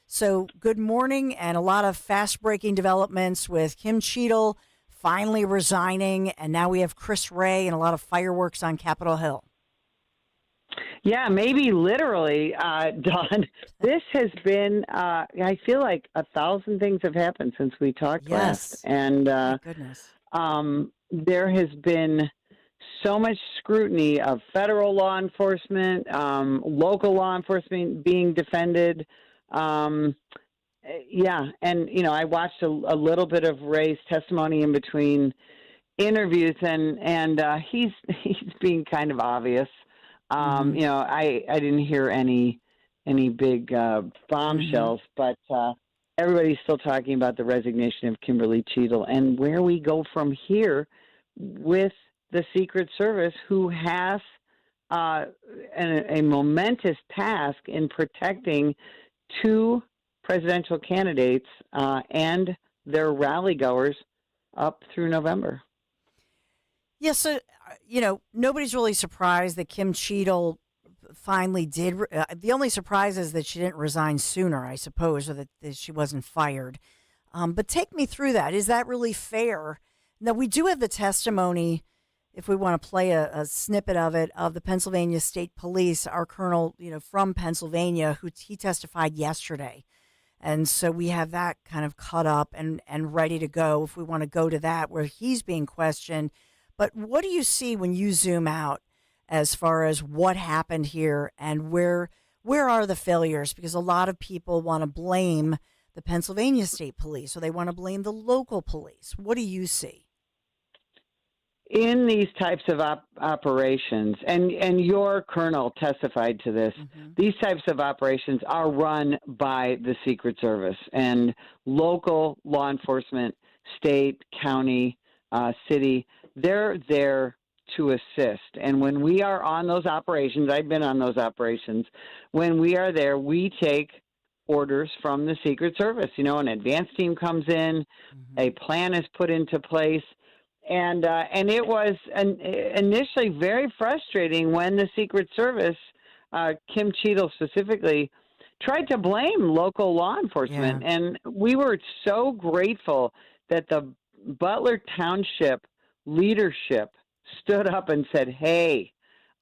So good morning, and a lot of fast-breaking developments with Kim Cheadle finally resigning, and now we have Chris Wray and a lot of fireworks on Capitol Hill. Yeah, maybe literally, Dawn. This has been, I feel like 1,000 things have happened since we talked last. And goodness. There has been so much scrutiny of federal law enforcement, local law enforcement being defended. And, I watched a little bit of Ray's testimony in between interviews, and he's being kind of obvious. I didn't hear any big bombshells, but everybody's still talking about the resignation of Kimberly Cheadle and where we go from here with the Secret Service, who has a momentous task in protecting two presidential candidates and their rally goers up through November. Yeah, so, nobody's really surprised that Kim Cheadle finally did. The only surprise is that she didn't resign sooner, I suppose, or that she wasn't fired. But take me through that. Is that really fair? Now, we do have the testimony, if we want to play a snippet of it, of the Pennsylvania State Police, our colonel, from Pennsylvania, he testified yesterday. And so we have that kind of cut up and ready to go if we want to go to that, where he's being questioned. But what do you see when you zoom out as far as what happened here and where are the failures? Because a lot of people want to blame the Pennsylvania State Police, or they want to blame the local police. What do you see? In these types of operations, and your colonel testified to this, these types of operations are run by the Secret Service and local law enforcement, state, county, city. They're there to assist. And when we are on those operations, I've been on those operations, when we are there, we take orders from the Secret Service. An advance team comes in, a plan is put into place. And it was initially very frustrating when the Secret Service, Kim Cheadle specifically, tried to blame local law enforcement. Yeah. And we were so grateful that the Butler Township leadership stood up and said, hey,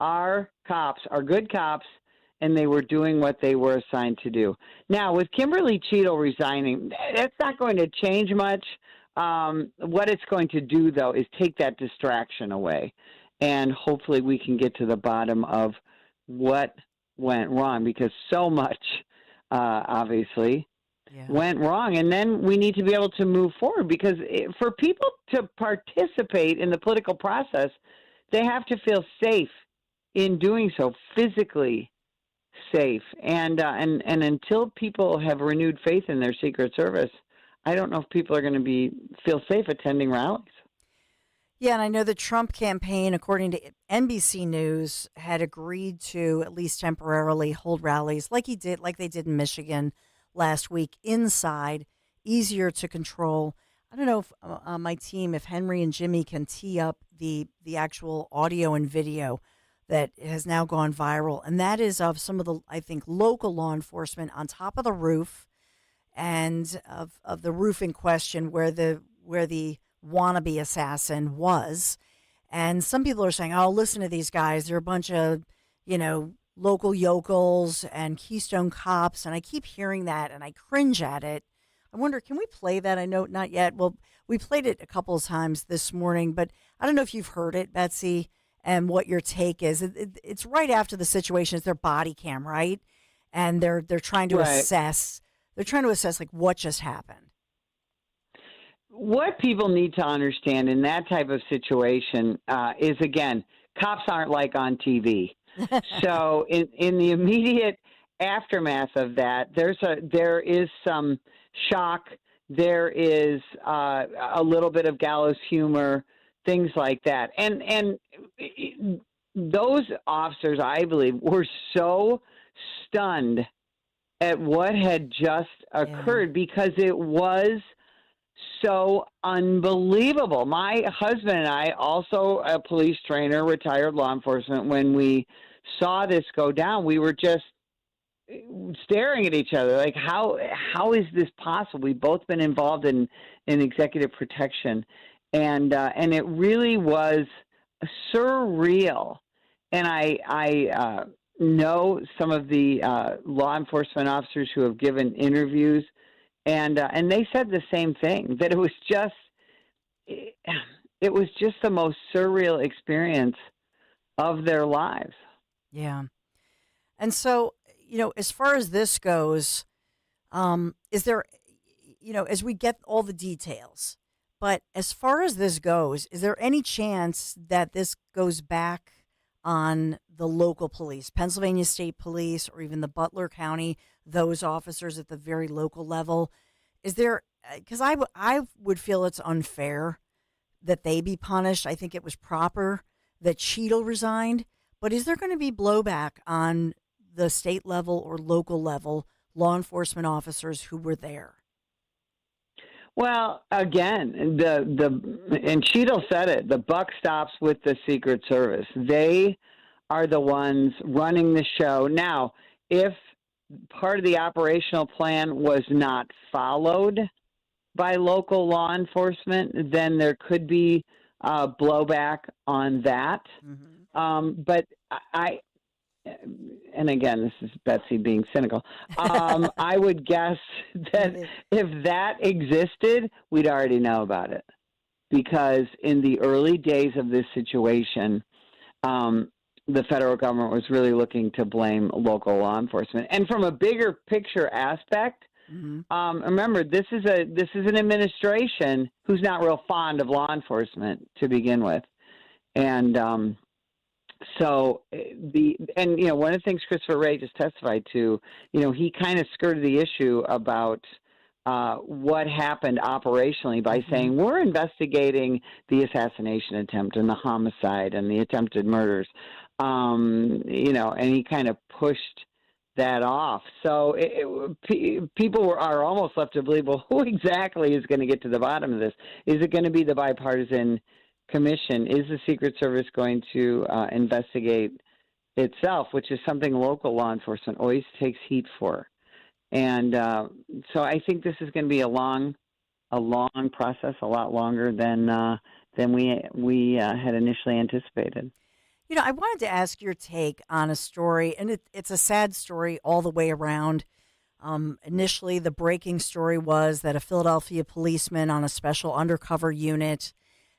our cops are good cops, and they were doing what they were assigned to do. Now, with Kimberly Cheadle resigning, that's not going to change much. What it's going to do, though, is take that distraction away. And hopefully we can get to the bottom of what went wrong, because so much, obviously, went wrong. And then we need to be able to move forward, because for people to participate in the political process, they have to feel safe in doing so, physically safe. And until people have renewed faith in their Secret Service, I don't know if people are going to feel safe attending rallies. Yeah, and I know the Trump campaign, according to NBC News, had agreed to at least temporarily hold rallies like they did in Michigan last week, inside, easier to control. I don't know if my team, if Henry and Jimmy can tee up the actual audio and video that has now gone viral, and that is of some of the, I think, local law enforcement on top of the roof, and of the roof in question where the wannabe assassin was. And some people are saying, oh, listen to these guys. They're a bunch of, local yokels and Keystone cops. And I keep hearing that and I cringe at it. I wonder, can we play that? I know not yet. Well, we played it a couple of times this morning, but I don't know if you've heard it, Betsy, and what your take is. It's right after the situation. It's their body cam, right? And they're trying to assess. They're trying to assess like what just happened. What people need to understand in that type of situation is, again, cops aren't like on TV. So in the immediate aftermath of that, there is some shock. There is a little bit of gallows humor, things like that. And those officers, I believe, were so stunned at what had just occurred because it was so unbelievable. My husband and I, also a police trainer, retired law enforcement, when we saw this go down, we were just staring at each other like, how is this possible? We've both been involved in executive protection, and it really was surreal. And I know some of the law enforcement officers who have given interviews, and they said the same thing, that it was just the most surreal experience of their lives. Yeah. And so, as far as this goes, is there, as we get all the details, but as far as this goes, is there any chance that this goes back on the local police, Pennsylvania State Police, or even the Butler County, those officers at the very local level? Is there, because I would feel it's unfair that they be punished. I think it was proper that Cheadle resigned, but is there going to be blowback on the state level or local level law enforcement officers who were there? Well, again, and Cheadle said it, the buck stops with the Secret Service. They are the ones running the show. Now, if part of the operational plan was not followed by local law enforcement, then there could be blowback on that. Mm-hmm. But and again, this is Betsy being cynical, I would guess that if that existed, we'd already know about it. Because in the early days of this situation, the federal government was really looking to blame local law enforcement. And from a bigger picture aspect, remember, this is an administration who's not real fond of law enforcement to begin with. And so one of the things Christopher Wray just testified to, he kind of skirted the issue about what happened operationally by saying we're investigating the assassination attempt and the homicide and the attempted murders, and he kind of pushed that off. So people are almost left to believe, well, who exactly is going to get to the bottom of this? Is it going to be the bipartisan commission? Is the Secret Service going to investigate itself, which is something local law enforcement always takes heat for? And so I think this is going to be a long process, a lot longer than we had initially anticipated. I wanted to ask your take on a story, and it's a sad story all the way around, Initially, the breaking story was that a Philadelphia policeman on a special undercover unit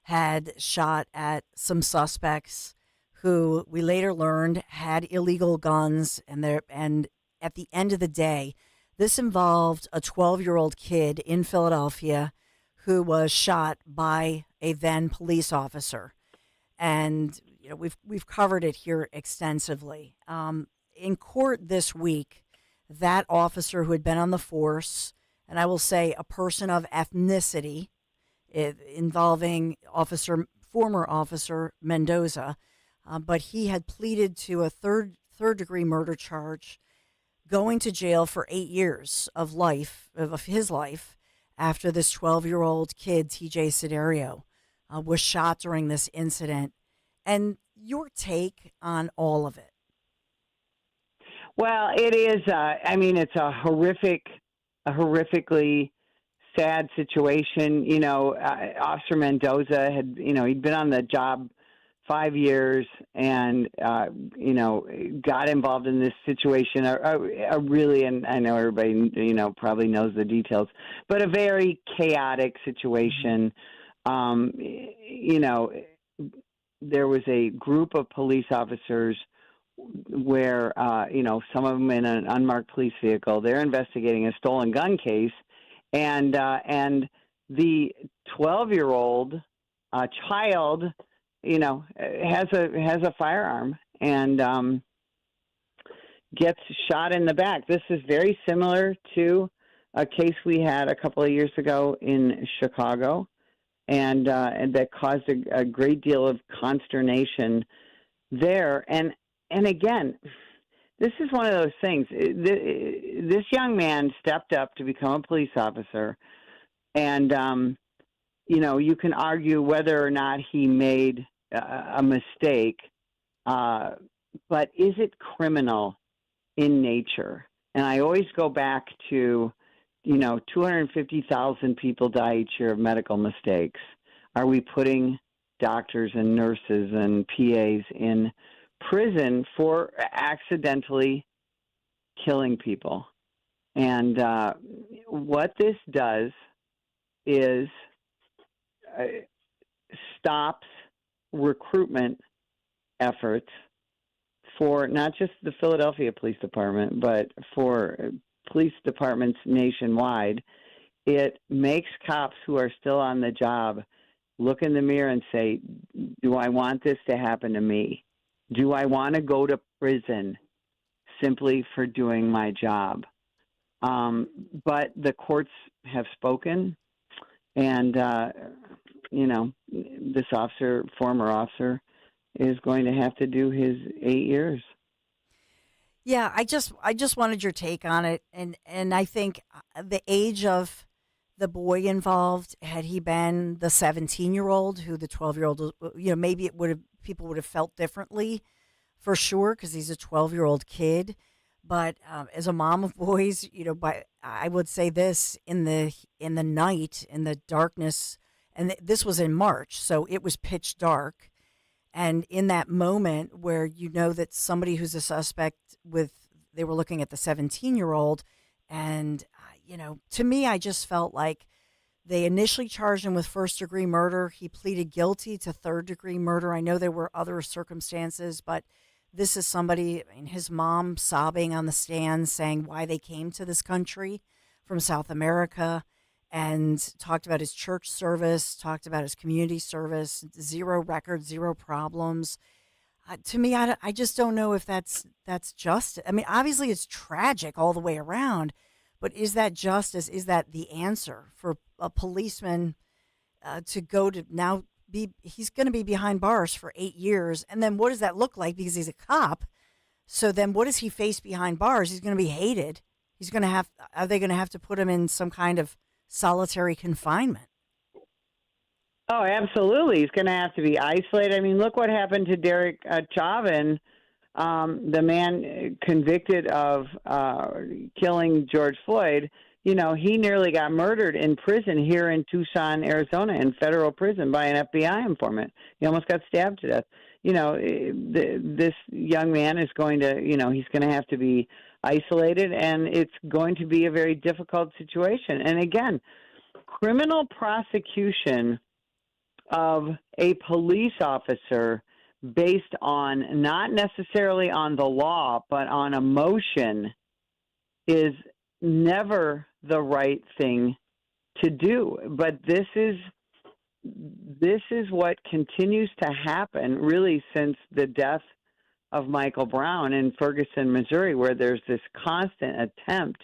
had shot at some suspects who we later learned had illegal guns. And at the end of the day, this involved a 12-year-old kid in Philadelphia who was shot by a then police officer. And we've covered it here extensively. In court this week, that officer who had been on the force, and I will say a person of ethnicity, involving former officer Mendoza, but he had pleaded to a third degree murder charge, going to jail for 8 years of his life after this 12-year-old kid, TJ Siderio, was shot during this incident. And your take on all of it? Well, it is. It's a horrifically sad situation. Officer Mendoza had, he'd been on the job 5 years and, got involved in this situation. Really, and I know everybody, probably knows the details, but a very chaotic situation. There was a group of police officers where, some of them in an unmarked police vehicle. They're investigating a stolen gun case, and the 12-year-old child, has a firearm and gets shot in the back. This is very similar to a case we had a couple of years ago in Chicago, and that caused a great deal of consternation there. And again, this is one of those things. This young man stepped up to become a police officer, and you can argue whether or not he made a mistake, but is it criminal in nature? And I always go back to, 250,000 people die each year of medical mistakes. Are we putting doctors and nurses and PAs in prison for accidentally killing people? And what this does is stops recruitment efforts for not just the Philadelphia Police Department, but for police departments nationwide. It makes cops who are still on the job look in the mirror and say, do I want this to happen to me? Do I want to go to prison simply for doing my job? But the courts have spoken, and, this former officer, is going to have to do his 8 years. Yeah, I just wanted your take on it, and I think the age of the boy involved, had he been the 17-year-old, who the 12-year-old, maybe people would have felt differently, for sure, because he's a 12-year-old kid. But as a mom of boys, I would say this: in the night, in the darkness, and this was in March, so it was pitch dark. And in that moment where that somebody who's a suspect they were looking at the 17-year-old, and, to me, I just felt like they initially charged him with first-degree murder. He pleaded guilty to third-degree murder. I know there were other circumstances, but this is somebody, his mom sobbing on the stand saying why they came to this country from South America, and talked about his church service, talked about his community service, 0 records, 0 problems. To me, I just don't know if that's justice. Obviously it's tragic all the way around, but is that justice? Is that the answer for a policeman to go to now he's going to be behind bars for 8 years? And then what does that look like? Because he's a cop. So then what does he face behind bars? He's going to be hated. Are they going to have to put him in some kind of solitary confinement? Oh, absolutely. He's going to have to be isolated. Look what happened to Derek Chauvin, the man convicted of killing George Floyd. He nearly got murdered in prison here in Tucson, Arizona, in federal prison by an FBI informant. He almost got stabbed to death. this young man is going to, he's going to have to be isolated, and it's going to be a very difficult situation. And again, criminal prosecution of a police officer based on not necessarily on the law, but on emotion is never the right thing to do. But this is what continues to happen really since the death of Michael Brown in Ferguson, Missouri, where there's this constant attempt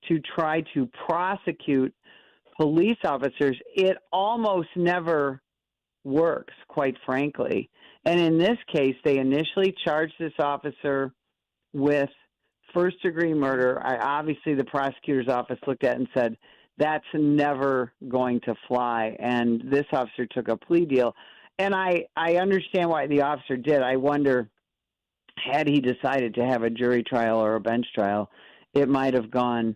to try to prosecute police officers. It almost never works, quite frankly. And in this case, they initially charged this officer with first-degree murder. Obviously, the prosecutor's office looked at it and said, that's never going to fly. And this officer took a plea deal. And I understand why the officer did. I wonder, had he decided to have a jury trial or a bench trial, it might have gone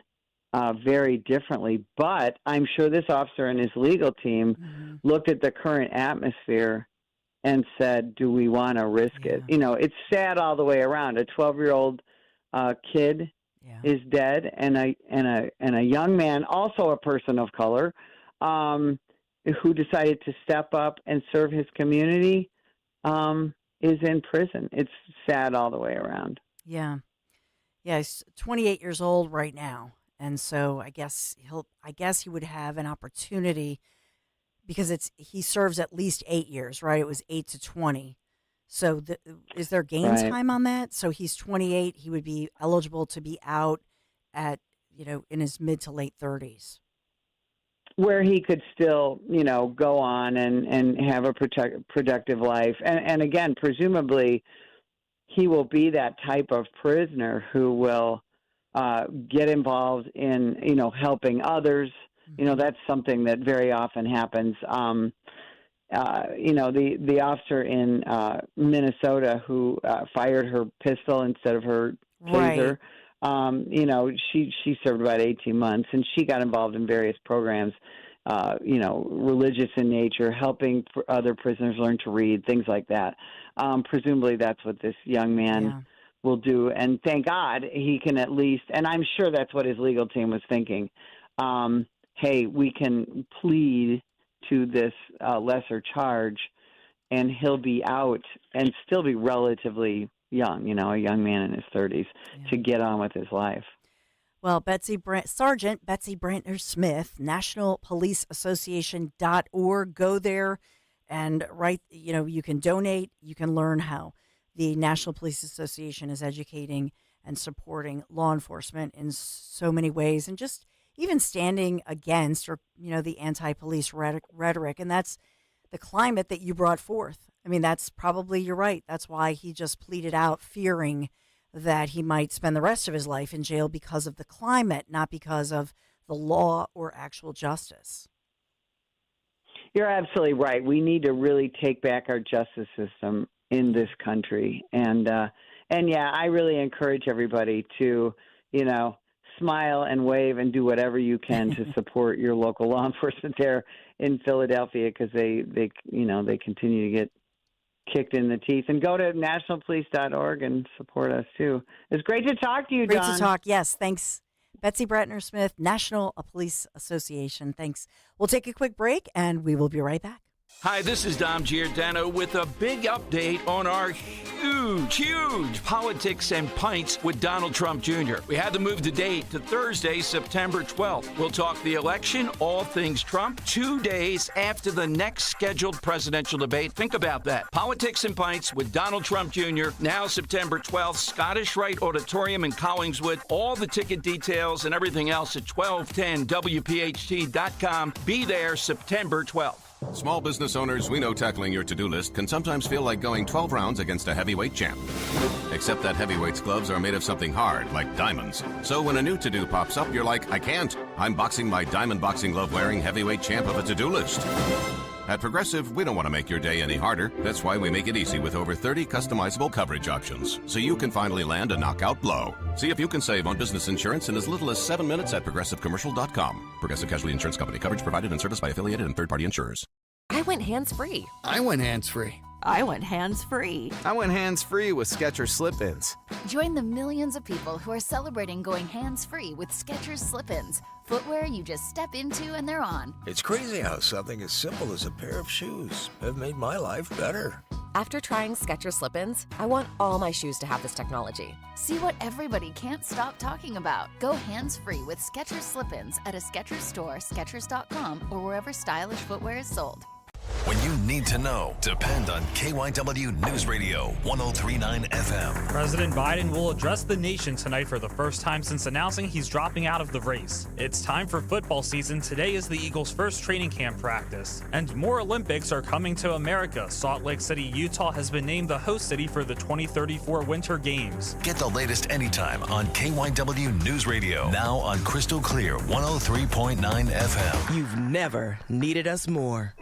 very differently. But I'm sure this officer and his legal team looked at the current atmosphere and said, do we want to risk it? It's sad all the way around. A 12-year-old kid is dead, and a young man, also a person of color, who decided to step up and serve his community, is in prison. It's sad all the way around. Yeah. Yeah, he's 28 years old right now. And so I guess he would have an opportunity, because he serves at least 8 years, right? It was 8 to 20. So is there game time on that? So he's 28. He would be eligible to be out at, in his mid to late 30s. Where he could still, go on and have a productive life. And again, presumably he will be that type of prisoner who will get involved in, helping others. That's something that very often happens. The officer in Minnesota who fired her pistol instead of her taser, she served about 18 months, and she got involved in various programs, religious in nature, helping other prisoners learn to read, things like that. Presumably that's what this young man will do. And thank God he can at least, and I'm sure that's what his legal team was thinking, hey, we can plead to this lesser charge, and he'll be out and still be relatively young, a young man in his 30s, to get on with his life. Well, Sergeant Betsy Brantner Smith, nationalpoliceassociation.org. Go there and you can donate. You can learn how the National Police Association is educating and supporting law enforcement in so many ways, and just even standing against the anti-police rhetoric. And that's the climate that you brought forth. I mean, that's probably, you're right. That's why he just pleaded out, fearing that he might spend the rest of his life in jail because of the climate, not because of the law or actual justice. You're absolutely right. We need to really take back our justice system in this country. And I really encourage everybody to, smile and wave and do whatever you can to support your local law enforcement there in Philadelphia, because they continue to get kicked in the teeth. And go to nationalpolice.org and support us too. It's great to talk to you, Dawn. Great to talk. Yes, thanks, Betsy Brantner Smith, National Police Association. Thanks. We'll take a quick break and we will be right back. Hi, this is Dom Giordano with a big update on our huge Politics and Pints with Donald Trump Jr. We had to move the date to Thursday, September 12th. We'll talk the election, all things Trump, 2 days after the next scheduled presidential debate. Think about that. Politics and Pints with Donald Trump Jr., now September 12th, Scottish Rite Auditorium in Collingswood. All the ticket details and everything else at 1210WPHT.com. Be there September 12th. Small business owners, we know tackling your to-do list can sometimes feel like going 12 rounds against a heavyweight champ. Except that heavyweight's gloves are made of something hard, like diamonds. So when a new to-do pops up, you're like, I can't. I'm boxing my diamond boxing glove-wearing heavyweight champ of a to-do list. At Progressive, we don't want to make your day any harder. That's why we make it easy with over 30 customizable coverage options, so you can finally land a knockout blow. See if you can save on business insurance in as little as 7 minutes at ProgressiveCommercial.com. Progressive Casualty Insurance Company. Coverage provided and serviced by affiliated and third-party insurers. I went hands-free. I went hands-free. I went hands-free. I went hands-free with Skechers Slip-ins. Join the millions of people who are celebrating going hands-free with Skechers Slip-ins. Footwear you just step into and they're on. It's crazy how something as simple as a pair of shoes have made my life better. After trying Skechers Slip-ins, I want all my shoes to have this technology. See what everybody can't stop talking about. Go hands-free with Skechers Slip-ins at a Skechers store, Skechers.com, or wherever stylish footwear is sold. When you need to know, depend on KYW News Radio 1039 FM. President Biden will address the nation tonight for the first time since announcing he's dropping out of the race. It's time for football season. Today is the Eagles' first training camp practice. And more Olympics are coming to America. Salt Lake City, Utah has been named the host city for the 2034 Winter Games. Get the latest anytime on KYW News Radio. Now on Crystal Clear 103.9 FM. You've never needed us more.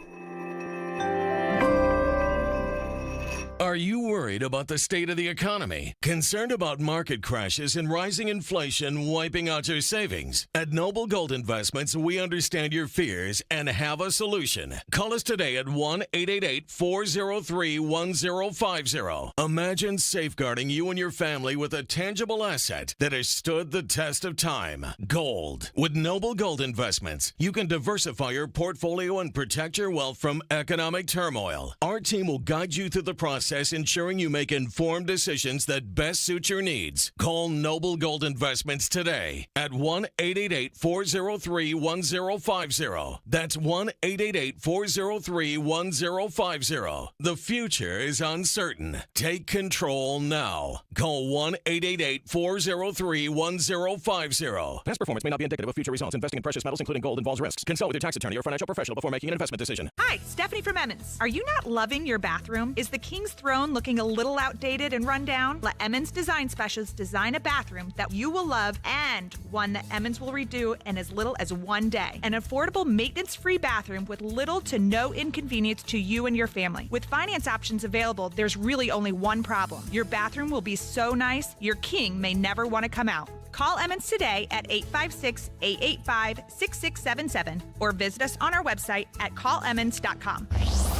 Are you worried about the state of the economy? Concerned about market crashes and rising inflation wiping out your savings? At Noble Gold Investments, we understand your fears and have a solution. Call us today at 1-888-403-1050. Imagine safeguarding you and your family with a tangible asset that has stood the test of time. Gold. With Noble Gold Investments, you can diversify your portfolio and protect your wealth from economic turmoil. Our team will guide you through the process, ensuring you make informed decisions that best suit your needs. Call Noble Gold Investments today at 1-888-403-1050. That's 1-888-403-1050. The future is uncertain. Take control now. Call 1-888-403-1050. Past performance may not be indicative of future results. Investing in precious metals, including gold, involves risks. Consult with your tax attorney or financial professional before making an investment decision. Hi, Stephanie from Emmons. Are you not loving your bathroom? Is the King's Throne looking a little outdated and run down? Let Emmons Design Specialists design a bathroom that you will love and one that Emmons will redo in as little as 1 day. An affordable, maintenance-free bathroom with little to no inconvenience to you and your family. With finance options available, there's really only one problem. Your bathroom will be so nice, your king may never want to come out. Call Emmons today at 856-885-6677 or visit us on our website at callemmons.com.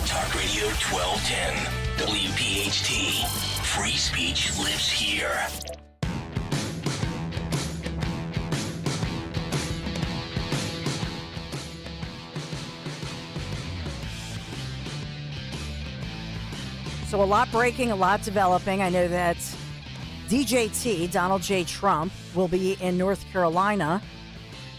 Talk Radio 1210, WPHT. Free speech lives here. So a lot breaking, a lot developing. I know that DJT, Donald J. Trump, will be in North Carolina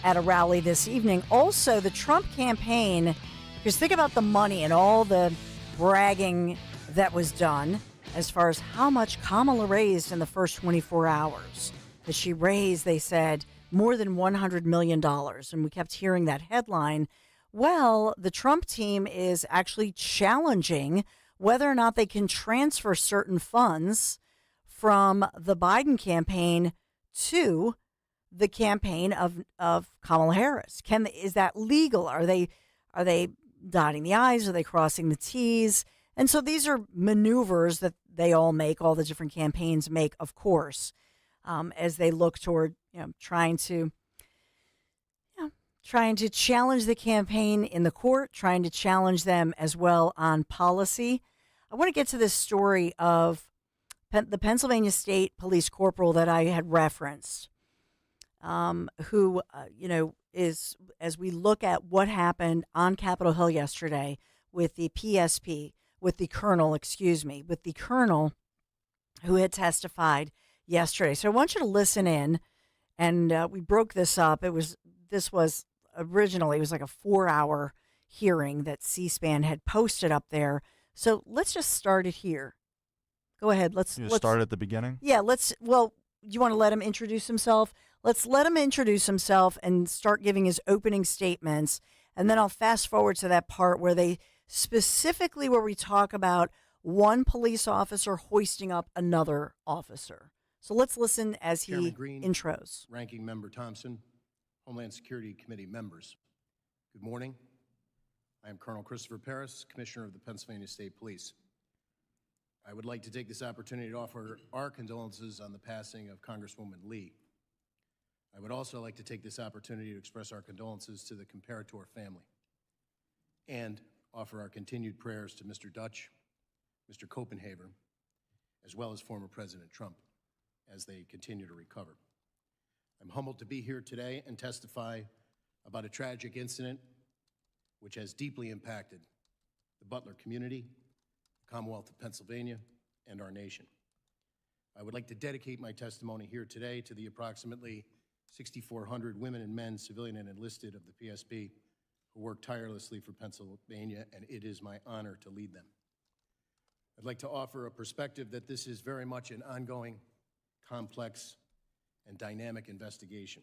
at a rally this evening. Also, the Trump campaign, because think about the money and all the bragging that was done as far as how much Kamala raised in the first 24 hours. That she raised, they said, more than $100 million. And we kept hearing that headline. Well, the Trump team is actually challenging whether or not they can transfer certain funds from the Biden campaign to the campaign of Kamala Harris. Is that legal? Are they dotting the I's? Are they crossing the T's? And so these are maneuvers that they all make, all the different campaigns make, of course, as they look toward trying to challenge the campaign in the court, trying to challenge them as well on policy. I want to get to this story of the Pennsylvania State Police Corporal that I had referenced, who, is, as we look at what happened on Capitol Hill yesterday with the PSP, with the colonel who had testified yesterday. So I want you to listen in, and we broke this up. This was originally, it was like a 4-hour hearing that C-SPAN had posted up there. So let's just start it here. Go ahead. Let's start at the beginning. Yeah, do you want to let him introduce himself? Let's let him introduce himself and start giving his opening statements. And then I'll fast forward to that part where where we talk about one police officer hoisting up another officer. So let's listen as he Green, intros. Ranking Member Thompson, Homeland Security Committee members, good morning. I am Colonel Christopher Paris, Commissioner of the Pennsylvania State Police. I would like to take this opportunity to offer our condolences on the passing of Congresswoman Lee. I would also like to take this opportunity to express our condolences to the Comparator family and offer our continued prayers to Mr. Dutch, Mr. Copenhaver, as well as former President Trump, as they continue to recover. I'm humbled to be here today and testify about a tragic incident which has deeply impacted the Butler community, the Commonwealth of Pennsylvania, and our nation. I would like to dedicate my testimony here today to the approximately 6,400 women and men, civilian and enlisted, of the PSP who work tirelessly for Pennsylvania, and it is my honor to lead them. I'd like to offer a perspective that this is very much an ongoing, complex, and dynamic investigation.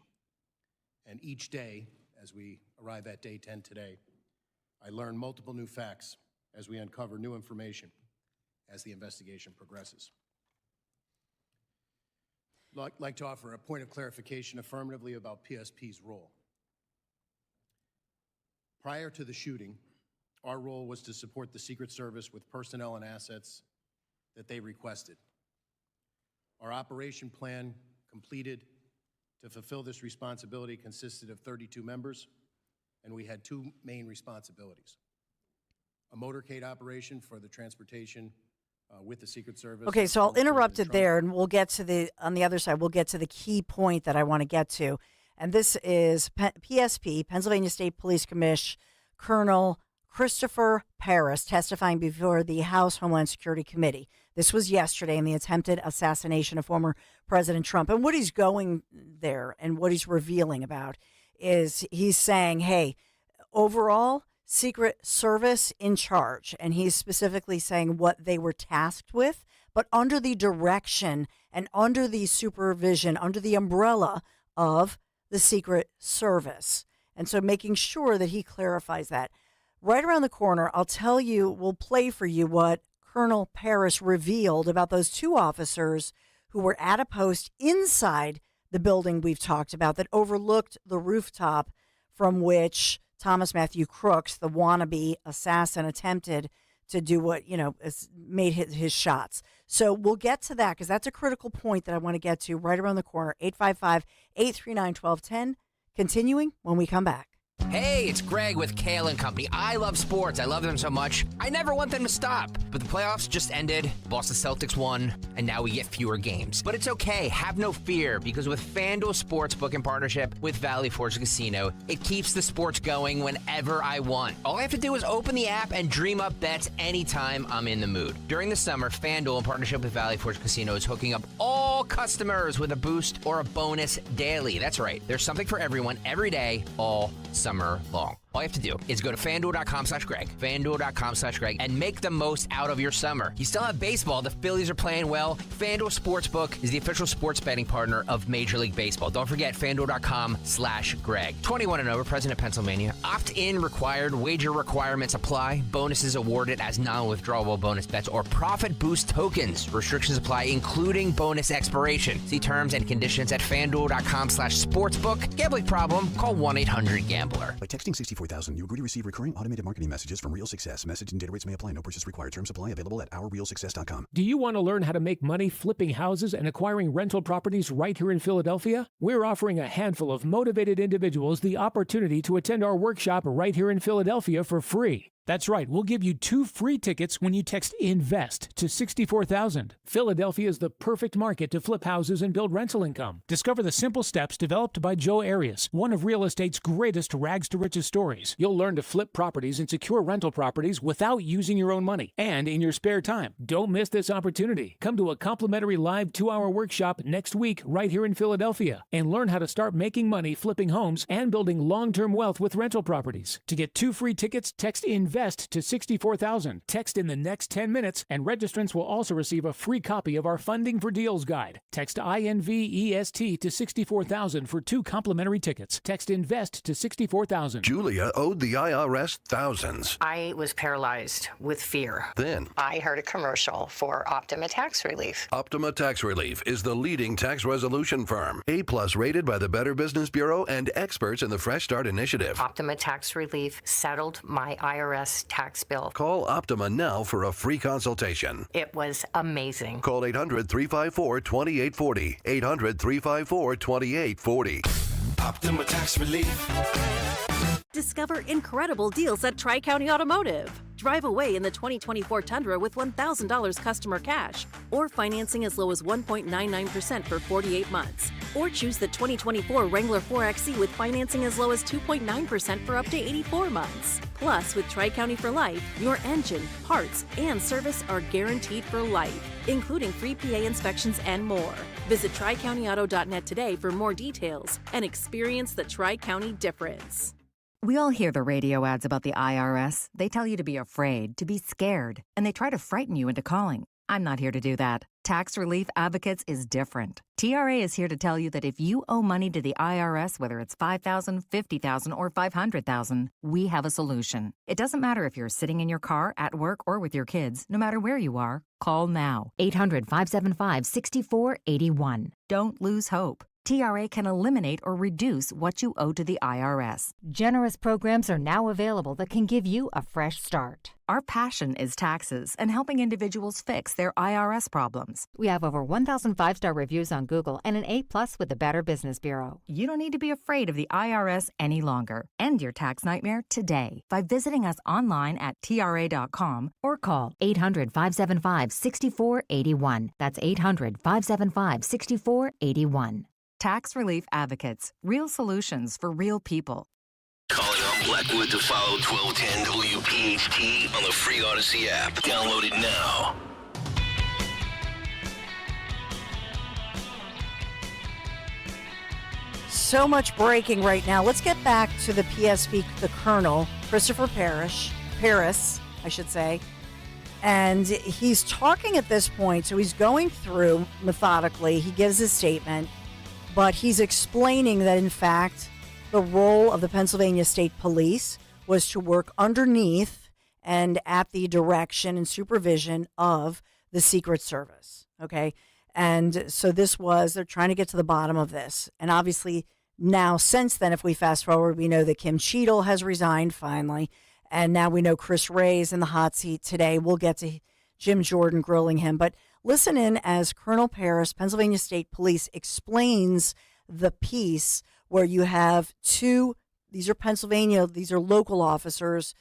And each day, as we arrive at day 10 today, I learn multiple new facts as we uncover new information as the investigation progresses. I'd like to offer a point of clarification affirmatively about PSP's role. Prior to the shooting, our role was to support the Secret Service with personnel and assets that they requested. Our operation plan completed to fulfill this responsibility consisted of 32 members, and we had two main responsibilities: a motorcade operation for the transportation with the Secret Service. Okay, so I'll interrupt it there, and we'll get to on the other side, we'll get to the key point that I want to get to. And this is PSP, Pennsylvania State Police Commish, Colonel Christopher Paris, testifying before the House Homeland Security Committee. This was yesterday in the attempted assassination of former President Trump. And what he's going there and what he's revealing about is he's saying, hey, overall, Secret Service in charge. And he's specifically saying what they were tasked with, but under the direction and under the supervision, under the umbrella of the Secret Service. And so making sure that he clarifies that. Right around the corner, I'll tell you, we'll play for you what Colonel Paris revealed about those two officers who were at a post inside the building we've talked about that overlooked the rooftop from which Thomas Matthew Crooks, the wannabe assassin, attempted to do what, made his shots. So we'll get to that because that's a critical point that I want to get to right around the corner. 855-839-1210. Continuing when we come back. Hey, it's Greg with Kale & Company. I love sports. I love them so much. I never want them to stop. But the playoffs just ended. Boston Celtics won, and now we get fewer games. But it's okay. Have no fear, because with FanDuel Sportsbook in partnership with Valley Forge Casino, it keeps the sports going whenever I want. All I have to do is open the app and dream up bets anytime I'm in the mood. During the summer, FanDuel in partnership with Valley Forge Casino is hooking up all customers with a boost or a bonus daily. That's right. There's something for everyone every day, all summer long. All you have to do is go to FanDuel.com/Greg, FanDuel.com/Greg, and make the most out of your summer. You still have baseball. The Phillies are playing well. FanDuel Sportsbook is the official sports betting partner of Major League Baseball. Don't forget, FanDuel.com/Greg. 21 and over, present in Pennsylvania. Opt-in required. Wager requirements apply. Bonuses awarded as non-withdrawable bonus bets or profit boost tokens. Restrictions apply, including bonus expiration. See terms and conditions at FanDuel.com/sportsbook. Gambling problem? Call 1-800-GAMBLER. By texting 64,000, you agree to receive recurring automated marketing messages from Real Success. Message and data rates may apply. No purchase required. Terms apply. Available at ourrealsuccess.com. Do you want to learn how to make money flipping houses and acquiring rental properties right here in Philadelphia? We're offering a handful of motivated individuals the opportunity to attend our workshop right here in Philadelphia for free. That's right, we'll give you 2 free tickets when you text INVEST to 64,000. Philadelphia is the perfect market to flip houses and build rental income. Discover the simple steps developed by Joe Arias, one of real estate's greatest rags to riches stories. You'll learn to flip properties and secure rental properties without using your own money and in your spare time. Don't miss this opportunity. Come to a complimentary live 2-hour workshop next week right here in Philadelphia and learn how to start making money flipping homes and building long-term wealth with rental properties. To get 2 free tickets, text INVEST to 64,000. Text in the next 10 minutes, and registrants will also receive a free copy of our Funding for Deals guide. Text INVEST to 64,000 for 2 complimentary tickets. Text INVEST to 64,000. Julia owed the IRS thousands. I was paralyzed with fear. Then I heard a commercial for Optima Tax Relief. Optima Tax Relief is the leading tax resolution firm. A+ rated by the Better Business Bureau and experts in the Fresh Start Initiative. Optima Tax Relief settled my IRS tax bill. Call Optima now for a free consultation. It was amazing. Call 800-354-2840. 800-354-2840. Optima Tax Relief. Discover incredible deals at Tri-County Automotive. Drive away in the 2024 Tundra with $1,000 customer cash, or financing as low as 1.99% for 48 months. Or choose the 2024 Wrangler 4XE with financing as low as 2.9% for up to 84 months. Plus, with Tri-County for Life, your engine, parts, and service are guaranteed for life, including free PA inspections and more. Visit TriCountyAuto.net today for more details and experience the Tri-County difference. We all hear the radio ads about the IRS. They tell you to be afraid, to be scared, and they try to frighten you into calling. I'm not here to do that. Tax Relief Advocates is different. TRA is here to tell you that if you owe money to the IRS, whether it's $5,000, $50,000, or $500,000, we have a solution. It doesn't matter if you're sitting in your car, at work, or with your kids. No matter where you are, call now. 800-575-6481. Don't lose hope. TRA can eliminate or reduce what you owe to the IRS. Generous programs are now available that can give you a fresh start. Our passion is taxes and helping individuals fix their IRS problems. We have over 1,000 5-star reviews on Google and an A+ with the Better Business Bureau. You don't need to be afraid of the IRS any longer. End your tax nightmare today by visiting us online at TRA.com or call 800-575-6481. That's 800-575-6481. Tax Relief Advocates. Real solutions for real people. Calling on Blackwood to follow 1210 WPHT on the free Odyssey app. Download it now. So much breaking right now. Let's get back to the PSV, the Colonel, Christopher Paris, I should say. And he's talking at this point, so he's going through methodically. He gives his statement. But he's explaining that, in fact, the role of the Pennsylvania State Police was to work underneath and at the direction and supervision of the Secret Service. Okay. And so they're trying to get to the bottom of this. And obviously now, since then, if we fast forward, we know that Kim Cheadle has resigned finally. And now we know Chris Wray is in the hot seat today. We'll get to Jim Jordan grilling him. But listen in as Colonel Paris, Pennsylvania State Police, explains the piece where you have two, these are local officers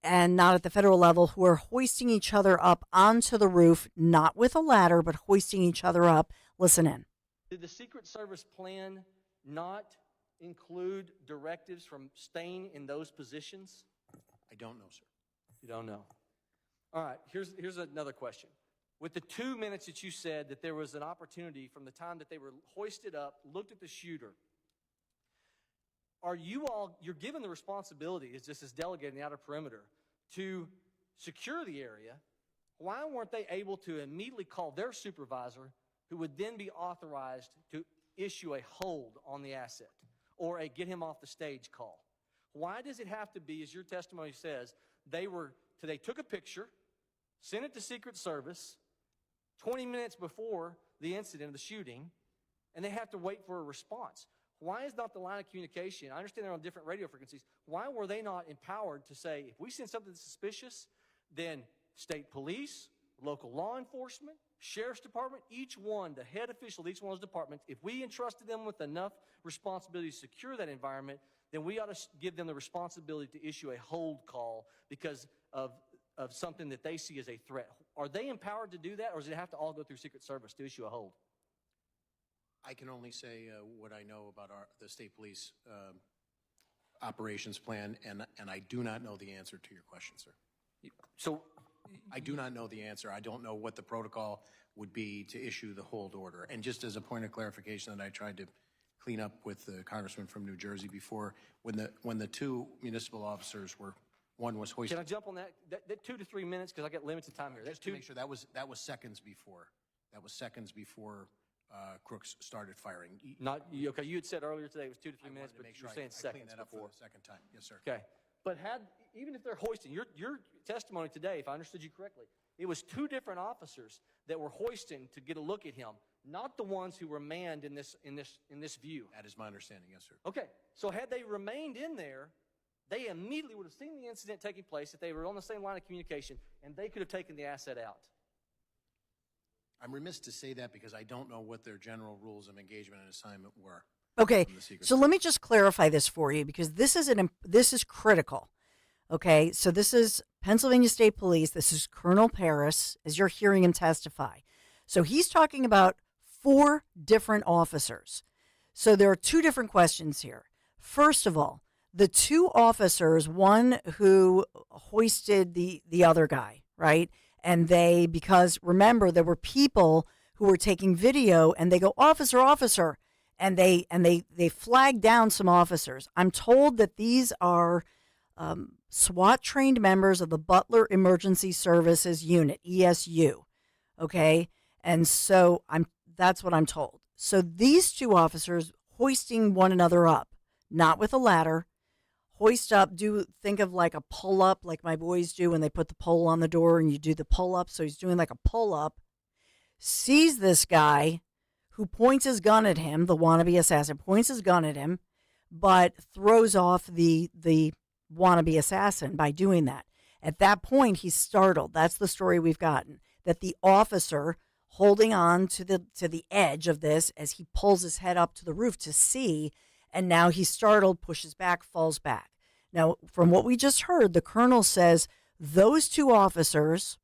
and not at the federal level, who are hoisting each other up onto the roof, not with a ladder, but hoisting each other up. Listen in. Did the Secret Service plan not include directives from staying in those positions? I don't know, sir. You don't know. All right, here's another question. With the 2 minutes that you said that there was an opportunity from the time that they were hoisted up, looked at the shooter, you're given the responsibility, as this is delegated in the outer perimeter, to secure the area. Why weren't they able to immediately call their supervisor, who would then be authorized to issue a hold on the asset or a get him off the stage call? Why does it have to be, as your testimony says, they took a picture, sent it to Secret Service 20 minutes before the incident of the shooting, and they have to wait for a response? Why is not the line of communication? I understand they're on different radio frequencies. Why were they not empowered to say, if we send something suspicious, then state police, local law enforcement, sheriff's department, each one, the head official of each one of those departments, if we entrusted them with enough responsibility to secure that environment, then we ought to give them the responsibility to issue a hold call because of something that they see as a threat. Are they empowered to do that, or does it have to all go through Secret Service to issue a hold? I can only say what I know about the state police operations plan, and I do not know the answer to your question, sir. So I do not know the answer. I don't know what the protocol would be to issue the hold order. And just as a point of clarification that I tried to clean up with the congressman from New Jersey before, when the two municipal officers one was hoisted. Can I jump on that 2 to 3 minutes, because I got limited time here? Just to make sure, that was seconds before. That was seconds before Crooks started firing. Okay, you had said earlier today it was 2 to 3 minutes, but you're saying seconds that up before. For the second time. Yes, sir. Okay, but even if they're hoisting, your testimony today, if I understood you correctly, it was two different officers that were hoisting to get a look at him, not the ones who were manned in this view. That is my understanding. Yes, sir. Okay, so had they remained in there, they immediately would have seen the incident taking place if they were on the same line of communication, and they could have taken the asset out. I'm remiss to say that because I don't know what their general rules of engagement and assignment were. Okay, so let me just clarify this for you because this is critical. Okay, so this is Pennsylvania State Police. This is Colonel Paris, as you're hearing him testify. So he's talking about 4 different officers. So there are 2 different questions here. First of all, the 2 officers, one who hoisted the other guy, right? And because remember, there were people who were taking video and they go, officer. And they flagged down some officers. I'm told that these are SWAT-trained members of the Butler Emergency Services Unit, ESU, okay? And so that's what I'm told. So these 2 officers hoisting one another up, not with a ladder, hoist up, think of like a pull-up, like my boys do when they put the pole on the door and you do the pull-up. So he's doing like a pull-up, sees this guy who points his gun at him, the wannabe assassin, points his gun at him, but throws off the wannabe assassin by doing that. At that point, he's startled. That's the story we've gotten, that the officer holding on to the edge of this as he pulls his head up to the roof to see, and now he's startled, pushes back, falls back. Now, from what we just heard, the colonel says those 2 officers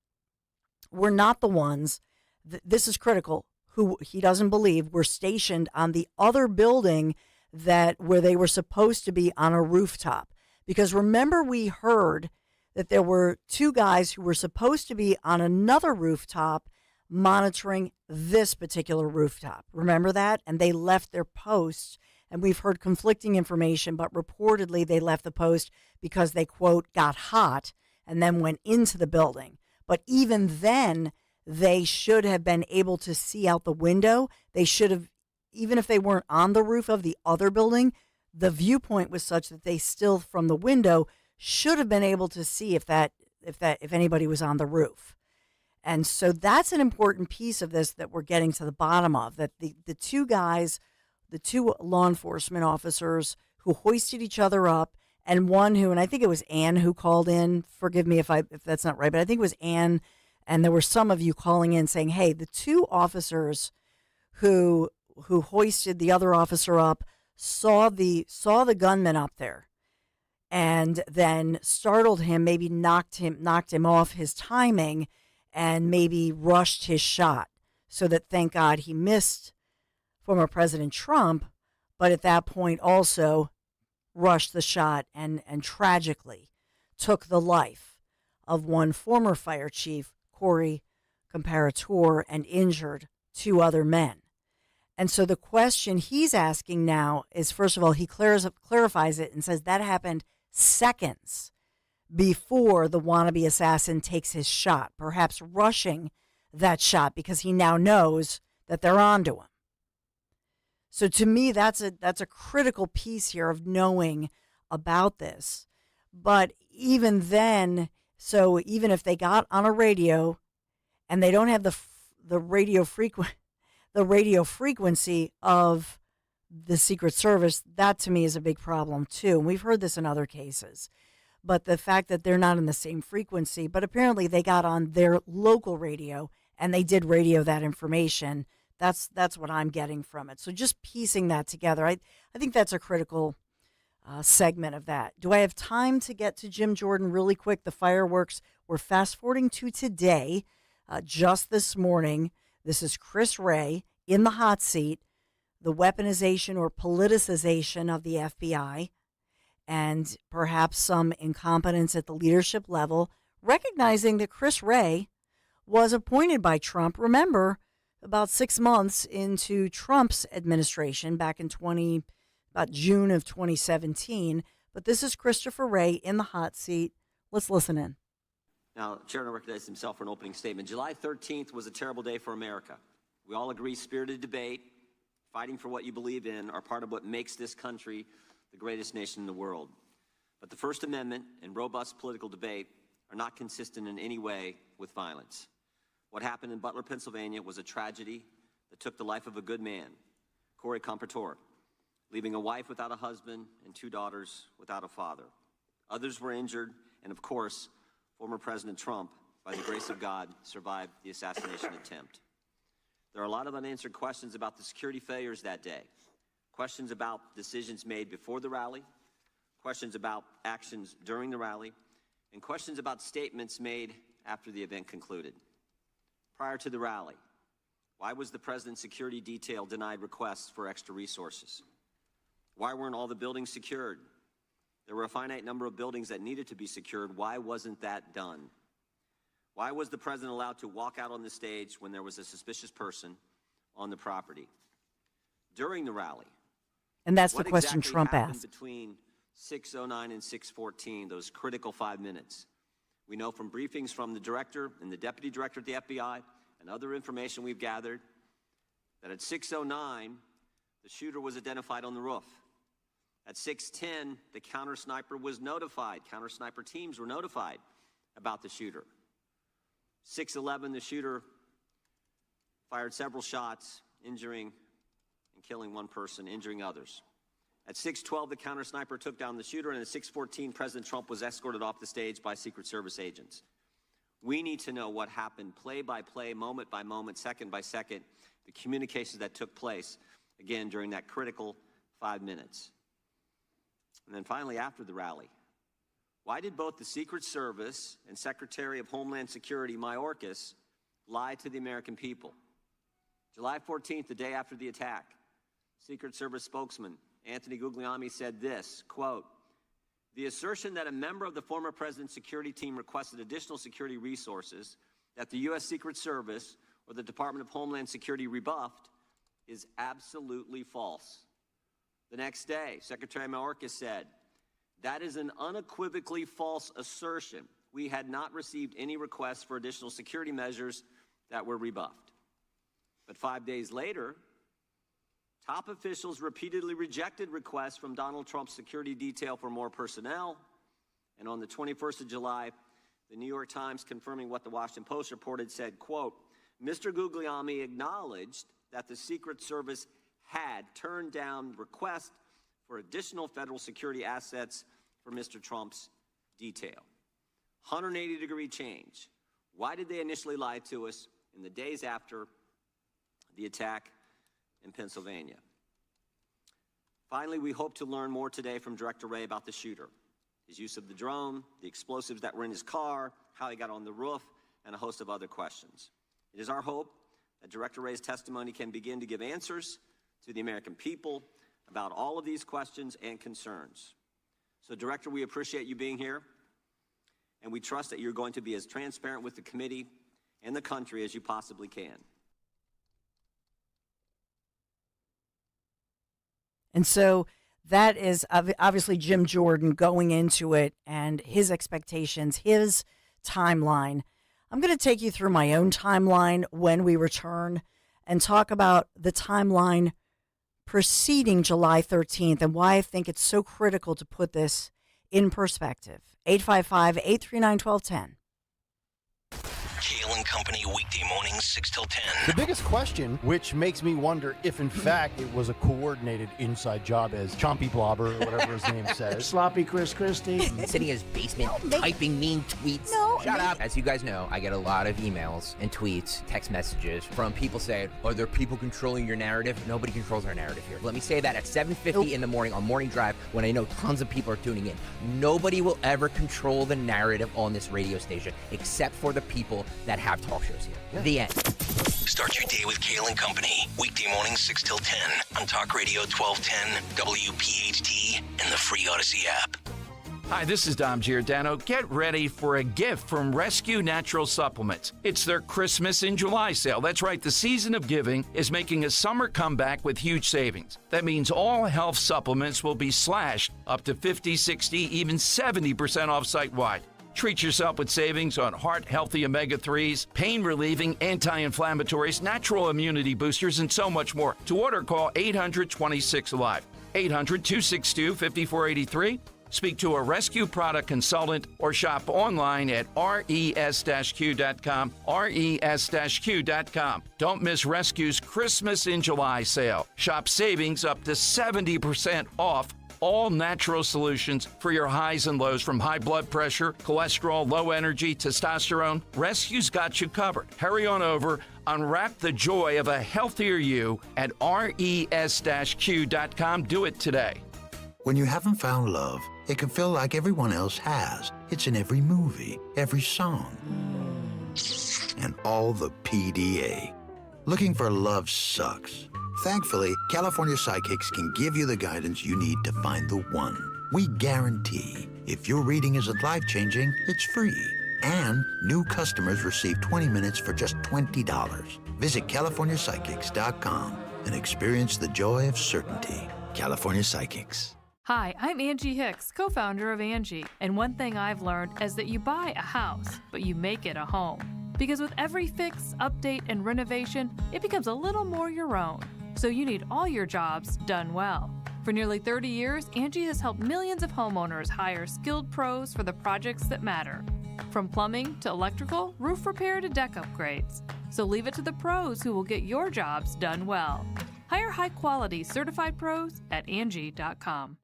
were not the ones, this is critical, who he doesn't believe were stationed on the other building where they were supposed to be on a rooftop. Because remember, we heard that there were 2 guys who were supposed to be on another rooftop monitoring this particular rooftop. Remember that? And they left their posts, and we've heard conflicting information, but reportedly they left the post because they, quote, got hot and then went into the building. But even then, they should have been able to see out the window. They should have, even if they weren't on the roof of the other building, the viewpoint was such that they still, from the window, should have been able to see if anybody was on the roof. And so that's an important piece of this that we're getting to the bottom of, that the 2 guys, the 2 law enforcement officers who hoisted each other up, and one who, and I think it was Ann who called in, forgive me if that's not right, but I think it was Ann. And there were some of you calling in saying, hey, the 2 officers who hoisted the other officer up saw the gunman up there and then startled him, maybe knocked him off his timing and maybe rushed his shot. So that, thank God, he missed former President Trump, but at that point also rushed the shot and tragically took the life of one former fire chief, Corey Comparator, and injured 2 other men. And so the question he's asking now is, first of all, he clarifies it and says that happened seconds before the wannabe assassin takes his shot, perhaps rushing that shot because he now knows that they're onto him. So to me, that's a critical piece here of knowing about this. But even then, so even if they got on a radio and they don't have the radio frequency of the Secret Service, that to me is a big problem too. And we've heard this in other cases. But the fact that they're not in the same frequency, but apparently they got on their local radio and they did radio that information. That's what I'm getting from it. So just piecing that together, I think that's a critical segment of that. Do I have time to get to Jim Jordan really quick? The fireworks, we're fast forwarding to today, just this morning. This is Chris Wray in the hot seat, the weaponization or politicization of the FBI, and perhaps some incompetence at the leadership level, recognizing that Chris Wray was appointed by Trump. Remember, about 6 months into Trump's administration back in about June of 2017. But this is Christopher Wray in the hot seat. Let's listen in. Now, Chairman recognized himself for an opening statement. July 13th was a terrible day for America. We all agree spirited debate, fighting for what you believe in, are part of what makes this country the greatest nation in the world. But the First Amendment and robust political debate are not consistent in any way with violence. What happened in Butler, Pennsylvania was a tragedy that took the life of a good man, Corey Comparator, leaving a wife without a husband and 2 daughters without a father. Others were injured, and of course, former President Trump, by the grace of God, survived the assassination attempt. There are a lot of unanswered questions about the security failures that day. questions about decisions made before the rally, questions about actions during the rally, and questions about statements made after the event concluded. Prior to the rally, why was the president's security detail denied requests for extra resources? Why weren't all the buildings secured? There were a finite number of buildings that needed to be secured. Why wasn't that done? Why was the president allowed to walk out on the stage when there was a suspicious person on the property? During the rally, and that's the what question exactly Trump happened asked. Between 6:09 and 6:14, those critical 5 minutes. We know from briefings from the director and the deputy director at the FBI and other information we've gathered that at 6:09, the shooter was identified on the roof. At 6:10, the counter sniper was notified. Counter sniper teams were notified about the shooter. 6:11, the shooter fired several shots, injuring and killing one person, injuring others. At 6:12, the counter sniper took down the shooter, and at 6:14, President Trump was escorted off the stage by Secret Service agents. We need to know what happened play by play, moment by moment, second by second, the communications that took place, again, during that critical 5 minutes. And then finally, after the rally, why did both the Secret Service and Secretary of Homeland Security Mayorkas lie to the American people? July 14th, the day after the attack, Secret Service spokesman Anthony Guglielmi said this, quote, "The assertion that a member of the former president's security team requested additional security resources that the U.S. Secret Service or the Department of Homeland Security rebuffed is absolutely false." The next day, Secretary Mayorkas said, "That is an unequivocally false assertion. We had not received any requests for additional security measures that were rebuffed." But 5 days later, top officials repeatedly rejected requests from Donald Trump's security detail for more personnel. And on the 21st of July, the New York Times, confirming what the Washington Post reported, said, quote, "Mr. Guglielmi acknowledged that the Secret Service had turned down requests for additional federal security assets for Mr. Trump's detail." 180-degree change. Why did they initially lie to us in the days after the attack in Pennsylvania? Finally, we hope to learn more today from Director Wray about the shooter, his use of the drone, the explosives that were in his car, how he got on the roof, and a host of other questions. It is our hope that Director Wray's testimony can begin to give answers to the American people about all of these questions and concerns. So, Director, we appreciate you being here, and we trust that you're going to be as transparent with the committee and the country as you possibly can. And so that is obviously Jim Jordan going into it and his expectations, his timeline. I'm going to take you through my own timeline when we return and talk about the timeline preceding July 13th and why I think it's so critical to put this in perspective. 855-839-1210. Kale and Company, weekday mornings, 6 till 10. The biggest question, which makes me wonder if in fact it was a coordinated inside job, as Chompy Blobber or whatever his name says. Sloppy Chris Christie. Sitting in his basement, typing mean tweets. Shut up. As you guys know, I get a lot of emails and tweets, text messages from people saying, are there people controlling your narrative? Nobody controls our narrative here. Let me say that at 7:50 in the morning on Morning Drive when I know tons of people are tuning in. Nobody will ever control the narrative on this radio station except for the people that have talk shows here. Yeah. The end. Start your day with Kale and Company. Weekday mornings 6 till 10 on Talk Radio 1210, WPHT, and the free Odyssey app. Hi, this is Dom Giordano. Get ready for a gift from Rescue Natural Supplements. It's their Christmas in July sale. That's right, the season of giving is making a summer comeback with huge savings. That means all health supplements will be slashed up to 50, 60, even 70% off site-wide. Treat yourself with savings on heart-healthy omega-3s, pain-relieving anti-inflammatories, natural immunity boosters, and so much more. To order, call 800-26-ALIVE, 800-262-5483. Speak to a rescue product consultant or shop online at res-q.com, res-q.com. Don't miss Rescue's Christmas in July sale. Shop savings up to 70% off all natural solutions for your highs and lows, from high blood pressure, cholesterol, low energy, testosterone. Rescue's got you covered. Hurry on over. Unwrap the joy of a healthier you at res-q.com. Do it today. When you haven't found love, it can feel like everyone else has. It's in every movie, every song, and all the PDA. Looking for love sucks. Thankfully, California Psychics can give you the guidance you need to find the one. We guarantee if your reading isn't life-changing, it's free. And new customers receive 20 minutes for just $20. Visit CaliforniaPsychics.com and experience the joy of certainty. California Psychics. Hi, I'm Angie Hicks, co-founder of Angie, and one thing I've learned is that you buy a house, but you make it a home. Because with every fix, update, and renovation, it becomes a little more your own. So you need all your jobs done well. For nearly 30 years, Angie has helped millions of homeowners hire skilled pros for the projects that matter. From plumbing to electrical, roof repair to deck upgrades. So leave it to the pros who will get your jobs done well. Hire high-quality certified pros at Angie.com.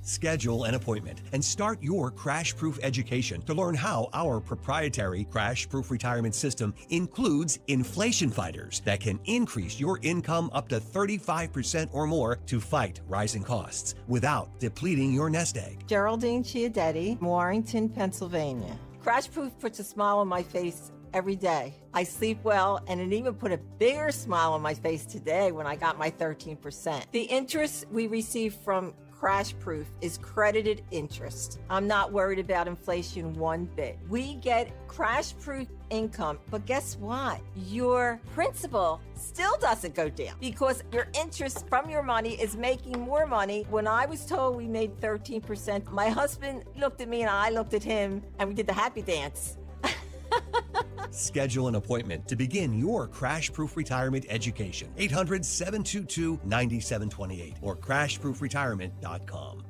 Schedule an appointment and start your crash-proof education to learn how our proprietary crash-proof retirement system includes inflation fighters that can increase your income up to 35% or more to fight rising costs without depleting your nest egg. Geraldine Chiadetti, Warrington, Pennsylvania. Crash Proof puts a smile on my face every day. I sleep well, and it even put a bigger smile on my face today when I got my 13%. The interest we receive from Crash Proof is credited interest. I'm not worried about inflation one bit. We get Crash Proof income, but guess what? Your principal still doesn't go down because your interest from your money is making more money. When I was told we made 13%, my husband looked at me and I looked at him and we did the happy dance. Schedule an appointment to begin your crash-proof retirement education. 800-722-9728 or crashproofretirement.com.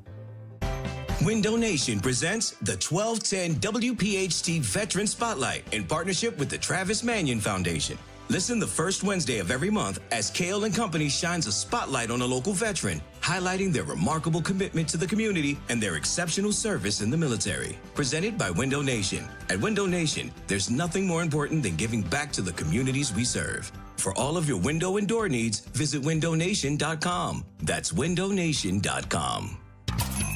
Window Nation presents the 1210 WPHT Veteran Spotlight in partnership with the Travis Manion Foundation. Listen the first Wednesday of every month as Kale and Company shines a spotlight on a local veteran, highlighting their remarkable commitment to the community and their exceptional service in the military. Presented by Window Nation. At Window Nation, there's nothing more important than giving back to the communities we serve. For all of your window and door needs, visit windownation.com. That's windownation.com.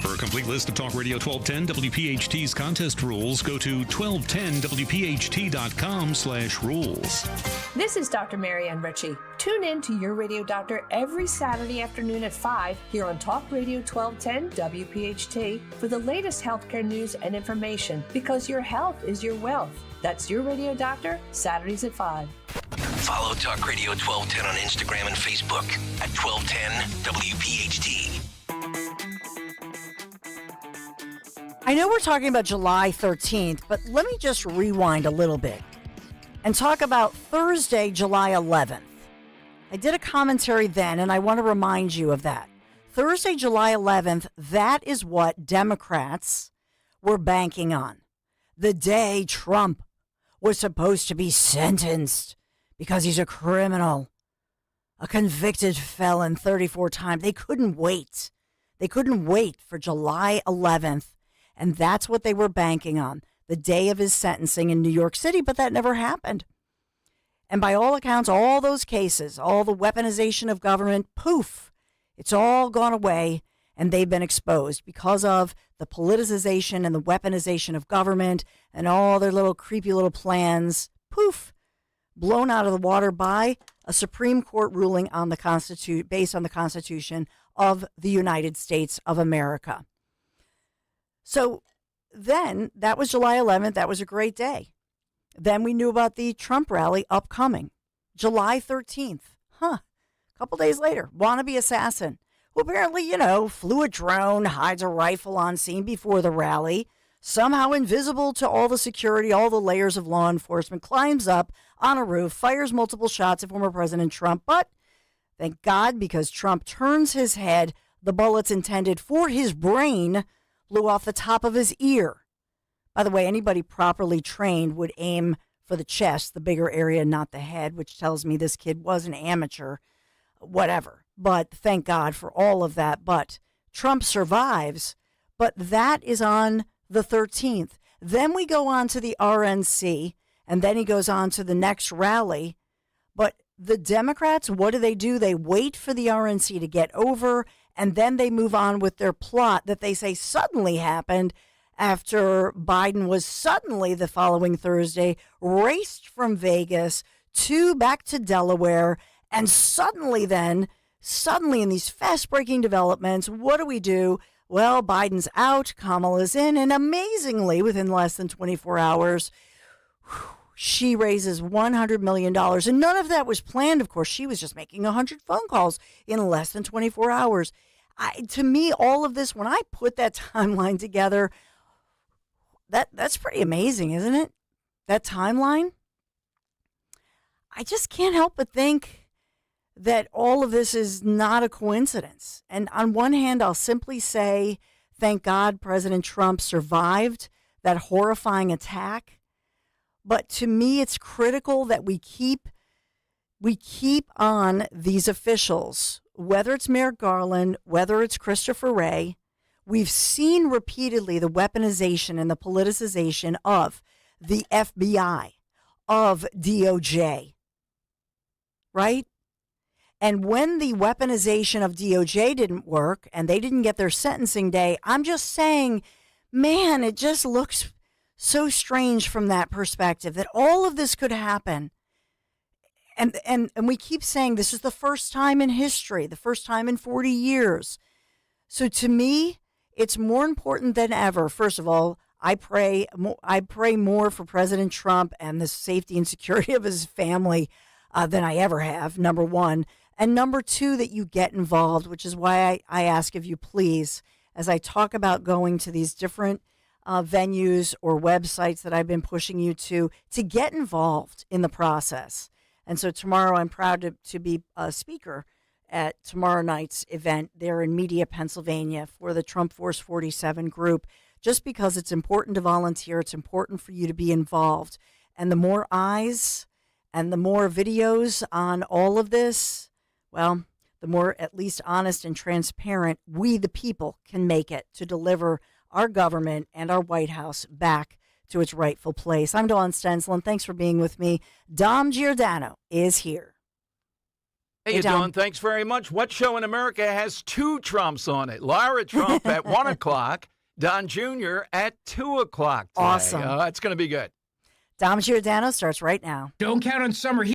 For a complete list of Talk Radio 1210 WPHT's contest rules, go to 1210WPHT.com/rules. This is Dr. Marianne Ritchie. Tune in to Your Radio Doctor every Saturday afternoon at 5 here on Talk Radio 1210 WPHT for the latest healthcare news and information, because your health is your wealth. That's Your Radio Doctor, Saturdays at 5. Follow Talk Radio 1210 on Instagram and Facebook at 1210 WPHT. I know we're talking about July 13th, but let me just rewind a little bit and talk about Thursday, July 11th. I did a commentary then, and I want to remind you of that. Thursday, July 11th, that is what Democrats were banking on. The day Trump was supposed to be sentenced because he's a criminal, a convicted felon 34 times. They couldn't wait. They couldn't wait for July 11th. And that's what they were banking on, the day of his sentencing in New York City, but that never happened. And by all accounts, all those cases, all the weaponization of government, poof, it's all gone away, and they've been exposed because of the politicization and the weaponization of government and all their little creepy little plans, poof, blown out of the water by a Supreme Court ruling on the based on the Constitution of the United States of America. So then that was July 11th. That was a great day. Then we knew about the Trump rally upcoming. July 13th. A couple days later, wannabe assassin who apparently, flew a drone, hides a rifle on scene before the rally, somehow invisible to all the security, all the layers of law enforcement, climbs up on a roof, fires multiple shots at former President Trump. But thank God, because Trump turns his head, the bullets intended for his brain blew off the top of his ear. By the way, anybody properly trained would aim for the chest, the bigger area, not the head, which tells me this kid was an amateur, whatever. But thank God for all of that. But Trump survives, but that is on the 13th. Then we go on to the RNC, and then he goes on to the next rally. But the Democrats, what do? They wait for the RNC to get over, and then they move on with their plot that they say suddenly happened after Biden was suddenly the following Thursday raced from Vegas back to Delaware. And suddenly in these fast-breaking developments, what do? Well, Biden's out, Kamala's in, and amazingly, within less than 24 hours, she raises $100 million. And none of that was planned, of course. She was just making 100 phone calls in less than 24 hours. To me, all of this, when I put that timeline together, that's pretty amazing, isn't it? That timeline? I just can't help but think that all of this is not a coincidence. And on one hand, I'll simply say, thank God President Trump survived that horrifying attack. But to me, it's critical that we keep on these officials, whether it's Merrick Garland, whether it's Christopher Wray. We've seen repeatedly the weaponization and the politicization of the FBI, of DOJ, right? And when the weaponization of DOJ didn't work and they didn't get their sentencing day, I'm just saying, man, it just looks so strange from that perspective that all of this could happen. And we keep saying this is the first time in history, the first time in 40 years. So to me, it's more important than ever. First of all, I pray more for President Trump and the safety and security of his family than I ever have, number one. And number two, that you get involved, which is why I ask of you, please, as I talk about going to these different venues or websites that I've been pushing you to get involved in the process. And so tomorrow I'm proud to be a speaker at tomorrow night's event there in Media, Pennsylvania for the Trump Force 47 group, just because it's important to volunteer. It's important for you to be involved. And the more eyes and the more videos on all of this, well, the more at least honest and transparent we, the people, can make it to deliver our government and our White House back to its rightful place. I'm Dawn Stensland. Thanks for being with me. Dom Giordano is here. Hey, Dawn, thanks very much. What show in America has two Trumps on it? Lara Trump at 1 o'clock, Don Jr. at 2 o'clock today. Awesome. It's going to be good. Dom Giordano starts right now. Don't count on summer heat.